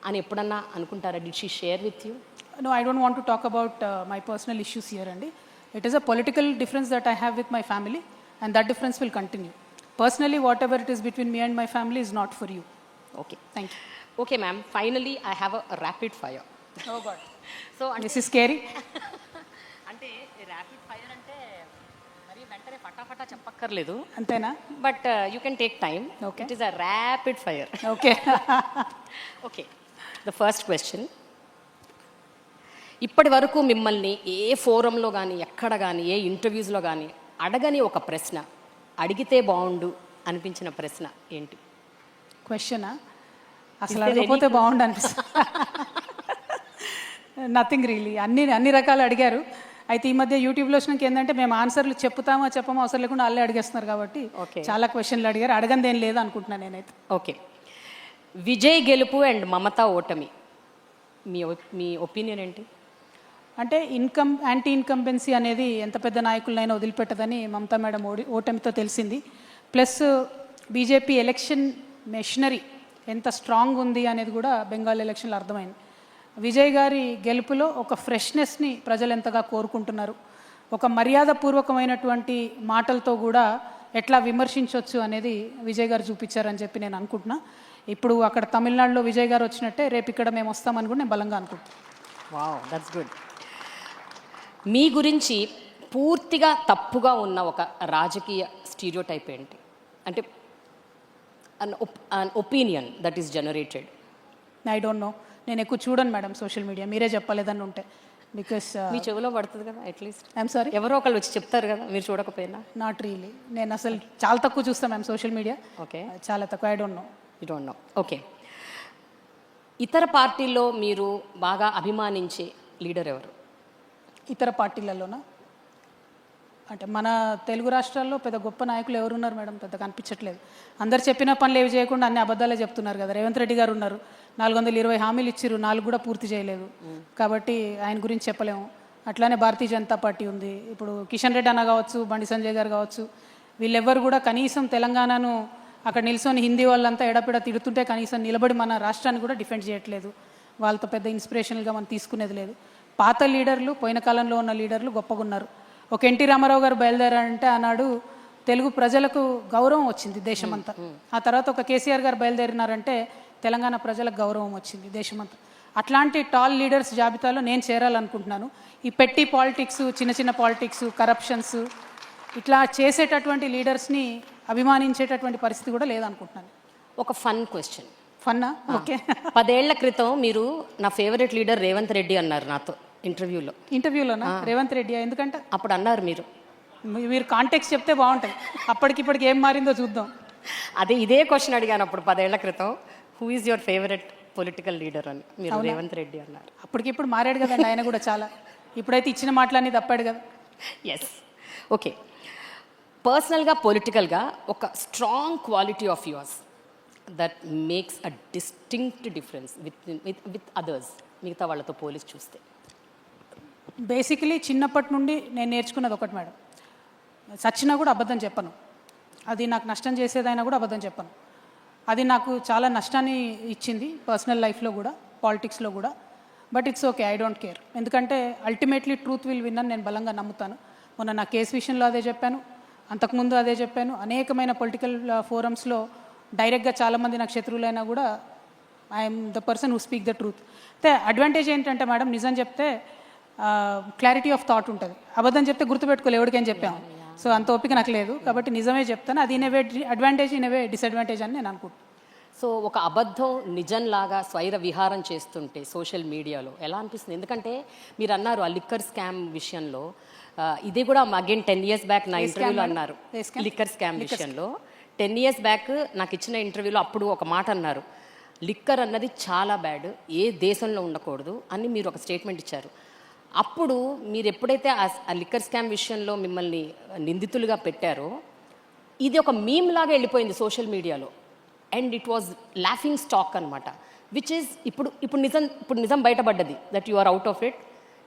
అని ఎప్పుడన్నా అనుకుంటారా? Did she share with you? No, I don't want to talk about my personal issues here, Andy. It is a political difference that I have with my family, and that difference will continue. Personally, whatever it is between me and my family is not for you. Okay. Thank you. Okay, ma'am. Finally, I have a rapid fire. Oh God. So, This is scary. అంటే rapid fire అంటే మరి వెంటనే ఫటాఫటా చెప్పక్కర్లేదు, అంతేనా? But you can take time. Okay. It is a rapid fire. Okay. Okay, the first question. ఇప్పటి వరకు మిమ్మల్ని ఏ ఫోరంలో కానీ, ఎక్కడ కానీ, ఏ ఇంటర్వ్యూస్లో కానీ అడగని ఒక ప్రశ్న, అడిగితే బాగుండు అనిపించిన ప్రశ్న ఏంటి? క్వశ్చనా? అసలు అడగకపోతే బాగుండు అనిపిస్తుంది. Nothing really. అన్ని రకాలు అడిగారు. అయితే ఈ మధ్య యూట్యూబ్లో వచ్చినాక ఏంటంటే మేము ఆన్సర్లు చెప్తామో చెప్పమో అవసరం లేకుండా వాళ్ళే అడిగేస్తున్నారు కాబట్టి చాలా క్వశ్చన్లు అడిగారు. అడగంది ఏం లేదు అనుకుంటున్నాను నేనైతే. ఓకే, విజయ్ గెలుపు అండ్ మమతా ఓటమి, మీ ఒపీనియన్ ఏంటి? అంటే యాంటీ ఇన్కంబెన్సీ అనేది ఎంత పెద్ద నాయకులనైనా వదిలిపెట్టదని మమతా మేడం ఓటమితో తెలిసింది. ప్లస్ బీజేపీ ఎలక్షన్ మెషినరీ ఎంత స్ట్రాంగ్ ఉంది అనేది కూడా బెంగాల్ ఎలక్షన్లో అర్థమైంది. విజయ్ గారి గెలుపులో ఒక ఫ్రెష్నెస్ని ప్రజలు ఎంతగా కోరుకుంటున్నారు, ఒక మర్యాదపూర్వకమైనటువంటి మాటలతో కూడా ఎట్లా విమర్శించవచ్చు అనేది విజయ్ గారు చూపించారని చెప్పి నేను అనుకుంటున్నా. ఇప్పుడు అక్కడ తమిళనాడులో విజయ్ గారు వచ్చినట్టే రేపు ఇక్కడ మేము వస్తామని కూడా నేను బలంగా అనుకుంటున్నాను. Wow, that's good. మీ గురించి పూర్తిగా తప్పుగా ఉన్న ఒక రాజకీయ స్టీరియోటైప్ ఏంటి? అంటే an opinion that is generated. I don't no, నేను ఎక్కువ చూడను మేడం సోషల్ మీడియా. మీరే చెప్పలేదని ఉంటే. బికాస్ మీ చెవిలో పడుతుంది కదా అట్లీస్ట్. ఐఎమ్ సారీ, ఎవరో ఒకళ్ళు వచ్చి చెప్తారు కదా మీరు చూడకపోయినా. Not really. నేను అసలు చాలా తక్కువ చూస్తాను మ్యామ్ సోషల్ మీడియా. ఓకే, చాలా తక్కువ. I don't no. You don't know. Okay, ఇతర పార్టీల్లో మీరు బాగా అభిమానించే లీడర్ ఎవరు? ఇతర పార్టీలలోనా? అంటే మన తెలుగు రాష్ట్రాల్లో పెద్ద గొప్ప నాయకులు ఎవరున్నారు మేడం? పెద్ద కనిపించట్లేదు. అందరు చెప్పిన పనులు ఏవి చేయకుండా అన్ని అబద్ధాలే చెప్తున్నారు కదా. రేవంత్ రెడ్డి గారు ఉన్నారు, 420 హామీలు ఇచ్చిర్రు, 4 కూడా పూర్తి చేయలేదు. కాబట్టి ఆయన గురించి చెప్పలేము. అట్లానే భారతీయ జనతా పార్టీ ఉంది. ఇప్పుడు కిషన్ రెడ్డి అన్న కావచ్చు, బండి సంజయ్ గారు కావచ్చు, వీళ్ళెవ్వరు కూడా కనీసం తెలంగాణను అక్కడ నిల్చొని హిందీ వాళ్ళంతా ఎడపిడ తిడుతుంటే కనీసం నిలబడి మన రాష్ట్రాన్ని కూడా డిఫెండ్ చేయట్లేదు. వాళ్ళతో పెద్ద ఇన్స్పిరేషనల్గా మనం తీసుకునేది లేదు. పాత లీడర్లు, పోయిన కాలంలో ఉన్న లీడర్లు గొప్పగా ఉన్నారు. ఒక ఎన్టీ రామారావు గారు బయలుదేరారంటే ఆనాడు తెలుగు ప్రజలకు గౌరవం వచ్చింది దేశమంతా. ఆ తర్వాత ఒక కేసీఆర్ గారు బయలుదేరినారంటే తెలంగాణ ప్రజలకు గౌరవం వచ్చింది దేశమంతా. అట్లాంటి టాల్ లీడర్స్ జాబితాలో నేను చేరాలనుకుంటున్నాను. ఈ పెట్టి పాలిటిక్స్, చిన్న చిన్న పాలిటిక్స్, కరప్షన్స్ ఇట్లా చేసేటటువంటి లీడర్స్ని అభిమానించేటటువంటి పరిస్థితి కూడా లేదనుకుంటున్నాను. ఒక ఫన్ క్వశ్చన్. ఫన్నా? ఓకే. 10 ఏళ్ల క్రితం మీరు నా ఫేవరెట్ లీడర్ రేవంత్ రెడ్డి అన్నారు నాతో ఇంటర్వ్యూలో. ఇంటర్వ్యూలోనా? రేవంత్ రెడ్డి ఎందుకంటే అప్పుడు అన్నారు మీరు కాంటెక్స్ట్ చెప్తే బాగుంటుంది. అప్పటికిప్పటికి ఏం మారిందో చూద్దాం. అదే ఇదే క్వశ్చన్ అడిగాను అప్పుడు 10 ఏళ్ల క్రితం, who is your favourite political leader అని. మీరు రేవంత్ రెడ్డి అన్నారు. అప్పటికిప్పుడు మారాడు కదండి ఆయన కూడా చాలా. ఇప్పుడైతే ఇచ్చిన మాటలన్నీ తప్పాడు కదా. ఎస్. ఓకే, పర్సనల్గా పొలిటికల్గా ఒక strong quality of yours that makes a distinct difference with others, మిగతా వాళ్ళతో పోలిసి చూస్తే. బేసికలీ చిన్నప్పటి నుండి నేను నేర్చుకున్నది ఒకటి మేడం, సచ్చినా కూడా అబద్ధం చెప్పను. అది నాకు నష్టం చేసేదైనా కూడా అబద్ధం చెప్పను. అది నాకు చాలా నష్టాన్ని ఇచ్చింది పర్సనల్ లైఫ్లో కూడా, పాలిటిక్స్లో కూడా. But it's okay, I don't care. ఎందుకంటే అల్టిమేట్లీ ట్రూత్ విల్ విన్ అని నేను బలంగా నమ్ముతాను. మొన్న నా కేసు విషయంలో అదే చెప్పాను, అంతకుముందు అదే చెప్పాను. అనేకమైన పొలిటికల్ ఫోరమ్స్లో డైరెక్ట్గా చాలామంది నాకు శత్రువులైనా కూడా I'm the person who speak the truth. అయితే అడ్వాంటేజ్ ఏంటంటే మేడం, నిజం చెప్తే క్లారిటీ ఆఫ్ థాట్ ఉంటుంది. అబద్ధం చెప్తే గుర్తుపెట్టుకోలే ఎవరికైనా చెప్పాము. సో అంత ఓపిక నాకు లేదు, కాబట్టి నిజమే చెప్తాను. అది in a way advantage, in a way disadvantage అని నేను అనుకుంటున్నాను. సో ఒక అబద్ధం నిజంలాగా స్వైర విహారం చేస్తుంటే సోషల్ మీడియాలో ఎలా అనిపిస్తుంది? ఎందుకంటే మీరు అన్నారు ఆ లిక్కర్ స్కామ్ విషయంలో, ఇది కూడా అగైన్ 10 years బ్యాక్ నా ఇంటర్వ్యూలో అన్నారు. లిక్కర్ స్కామ్ విషయంలో 10 years బ్యాక్ నాకు ఇచ్చిన ఇంటర్వ్యూలో అప్పుడు ఒక మాట అన్నారు, లిక్కర్ అన్నది చాలా బ్యాడ్, ఏ దేశంలో ఉండకూడదు అని మీరు ఒక స్టేట్మెంట్ ఇచ్చారు. అప్పుడు మీరు ఎప్పుడైతే ఆ లిక్కర్ స్కామ్ విషయంలో మిమ్మల్ని నిందితులుగా పెట్టారో, ఇది ఒక మీమ్ లాగా వెళ్ళిపోయింది సోషల్ మీడియాలో. And it was laughing stock అనమాట, విచ్ ఈజ్ ఇప్పుడు నిజం బయటపడ్డది that you are out of it,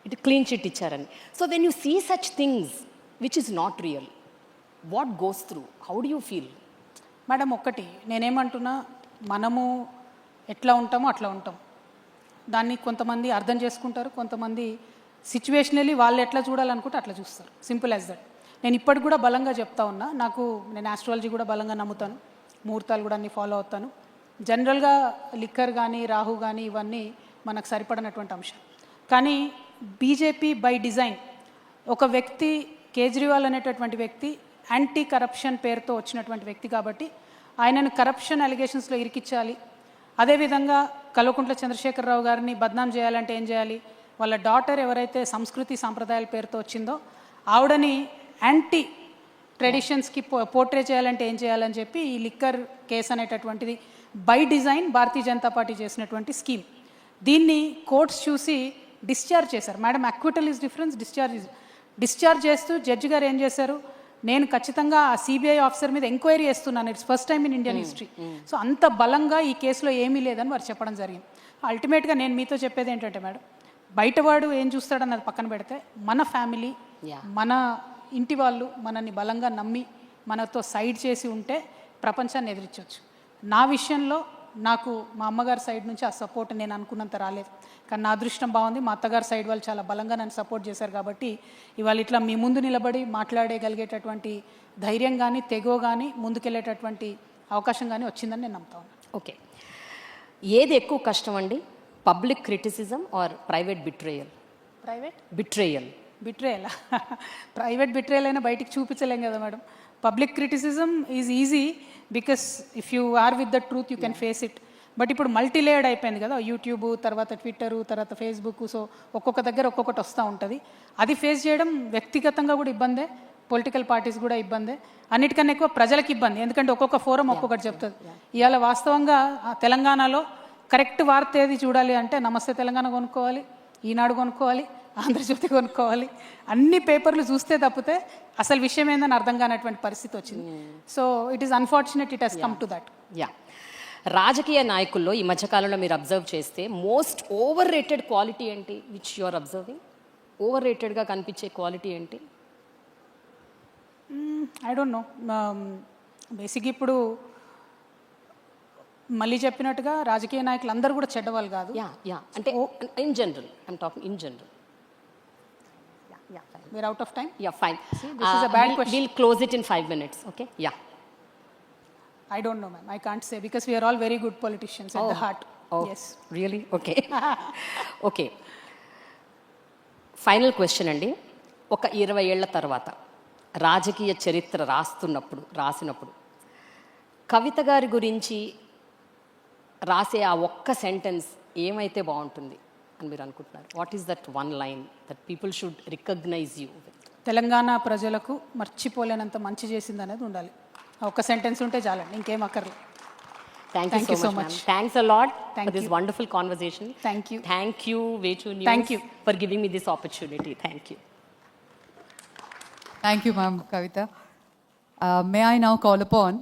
it clean chit ఇచ్చారని. So when you see such things which is not real, what goes through, how do you feel? Madam ఒకటి నేనేమంటున్నా, మనము ఎట్లా ఉంటామో అట్లా ఉంటాం. దాన్ని కొంతమంది అర్థం చేసుకుంటారు, కొంతమంది సిచ్యువేషనల్లీ వాళ్ళు ఎట్లా చూడాలనుకుంటే అట్లా చూస్తారు. Simple as that. నేను ఇప్పటికి కూడా బలంగా చెప్తా ఉన్నా, నేను ఆస్ట్రాలజీ కూడా బలంగా నమ్ముతాను, ముహూర్తాలు కూడా అన్నీ ఫాలో అవుతాను. జనరల్గా లిక్కర్ కానీ రాహు కానీ ఇవన్నీ మనకు సరిపడినటువంటి అంశం. కానీ బీజేపీ బై డిజైన్, ఒక వ్యక్తి కేజ్రీవాల్ అనేటటువంటి వ్యక్తి యాంటీ కరప్షన్ పేరుతో వచ్చినటువంటి వ్యక్తి కాబట్టి ఆయనను కరప్షన్ అలిగేషన్స్లో ఇరికించాలి. అదేవిధంగా కల్వకుంట్ల చంద్రశేఖరరావు గారిని బద్నాం చేయాలంటే ఏం చేయాలి, వాళ్ళ డాటర్ ఎవరైతే సంస్కృతి సాంప్రదాయాల పేరుతో వచ్చిందో ఆవిడని యాంటీ ట్రెడిషన్స్కి పోర్ట్రే చేయాలంటే ఏం చేయాలని చెప్పి ఈ లిక్కర్ కేసు అనేటటువంటిది by design Bharatiya Janata party చేసినటువంటి స్కీమ్. దీన్ని కోర్ట్స్ చూసి డిశ్చార్జ్ చేశారు. Madam acquittal is difference, discharge చేస్తూ జడ్జి గారు ఏం చేశారు, నేను ఖచ్చితంగా ఆ సిబిఐ ఆఫీసర్ మీద ఎంక్వైరీ చేస్తున్నాను, it's first time in Indian history. So అంత బలంగా ఈ కేసులో ఏమీ లేదని వారు చెప్పడం జరిగింది. అల్టిమేట్గా నేను మీతో చెప్పేది ఏంటంటే మేడం, బయటవాడు ఏం చూస్తాడన్నది పక్కన పెడితే మన ఫ్యామిలీ, మన ఇంటి వాళ్ళు మనల్ని బలంగా నమ్మి మనతో సైడ్ చేసి ఉంటే ప్రపంచాన్ని ఎదిరించవచ్చు. నా విషయంలో నాకు మా అమ్మగారి సైడ్ నుంచి ఆ సపోర్ట్ నేను అనుకున్నంత రాలేదు. కానీ నా అదృష్టం బాగుంది, మా అత్తగారి సైడ్ వాళ్ళు చాలా బలంగా నన్ను సపోర్ట్ చేశారు. కాబట్టి ఇవాళ ఇట్లా మీ ముందు నిలబడి మాట్లాడగలిగేటటువంటి ధైర్యం కానీ, తెగువ కానీ, ముందుకెళ్ళేటటువంటి అవకాశం కానీ వచ్చిందని నేను నమ్ముతా ఉన్నాను. ఓకే, ఏది ఎక్కువ కష్టం అండి, public criticism or private betrayal? Betrayal private betrayal అయినా బయటికి చూపించలేం కదా madam. Public criticism is easy because if you are with the truth you can face it. But ఇప్పుడు మల్టీ లేయర్డ్ అయిపోయింది కదా, యూట్యూబ్ తర్వాత ట్విట్టరు తర్వాత ఫేస్బుక్. సో ఒక్కొక్క దగ్గర ఒక్కొక్కటి వస్తూ ఉంటుంది. అది ఫేస్ చేయడం వ్యక్తిగతంగా కూడా ఇబ్బందే, పొలిటికల్ పార్టీస్ కూడా ఇబ్బందే, అన్నిటికన్నా ఎక్కువ ప్రజలకు ఇబ్బంది. ఎందుకంటే ఒక్కొక్క ఫోరం ఒక్కొక్కటి చెప్తుంది. ఇవాళ వాస్తవంగా తెలంగాణలో కరెక్ట్ వార్త ఏది చూడాలి అంటే నమస్తే తెలంగాణ కొనుక్కోవాలి, ఈనాడు కొనుక్కోవాలి, ఆంధ్రజ్యోతి కొనుక్కోవాలి. అన్ని పేపర్లు చూస్తే తప్పితే అసలు విషయం ఏందని అర్థం కానటువంటి పరిస్థితి వచ్చింది. So it is unfortunate it has come to that. Yeah, రాజకీయ నాయకుల్లో ఈ మధ్యకాలంలో మీరు అబ్జర్వ్ చేస్తే మోస్ట్ ఓవర్ రేటెడ్ క్వాలిటీ ఏంటి which you are observing? Over రేటెడ్గా కనిపించే క్వాలిటీ ఏంటి? I don't no. బేసిక్ ఇప్పుడు మళ్ళీ చెప్పినట్టుగా రాజకీయ నాయకులు అందరూ కూడా చెడ్డవాళ్ళు కాదు. యా అంటే in general, I'm talking in general. We're out of time. Yeah, fine. See, this is a bad question. We'll close it in 5 minutes, okay? Yeah. I don't know, ma'am. I can't say because we are all very good politicians at the heart. Oh, yes. Really? Okay. Okay. Final question అండి. ఒక 20 ఏళ్ల తర్వాత రాజకీయ చరిత్ర రాసినప్పుడు కవిత గారి గురించి రాసే ఆ ఒక్క సెంటెన్స్ ఏమైతే బాగుంటుంది అని మీరు అనుకుంటున్నారు? What is that one line that people should recognise you with? Telangana ప్రజలకు మర్చిపోలేనంత మంచి చేసింది అనేది ఉండాలి. ఒక సెంటెన్స్ ఉంటే చాలండి, ఇంకేం అక్కర్లేదు. Thank you so much. Thanks a lot for this wonderful conversation. Thank you. Thank you, Vetu News. Thank you for giving me this opportunity. Thank you. Thank you, ma'am, Kavita. May I now call upon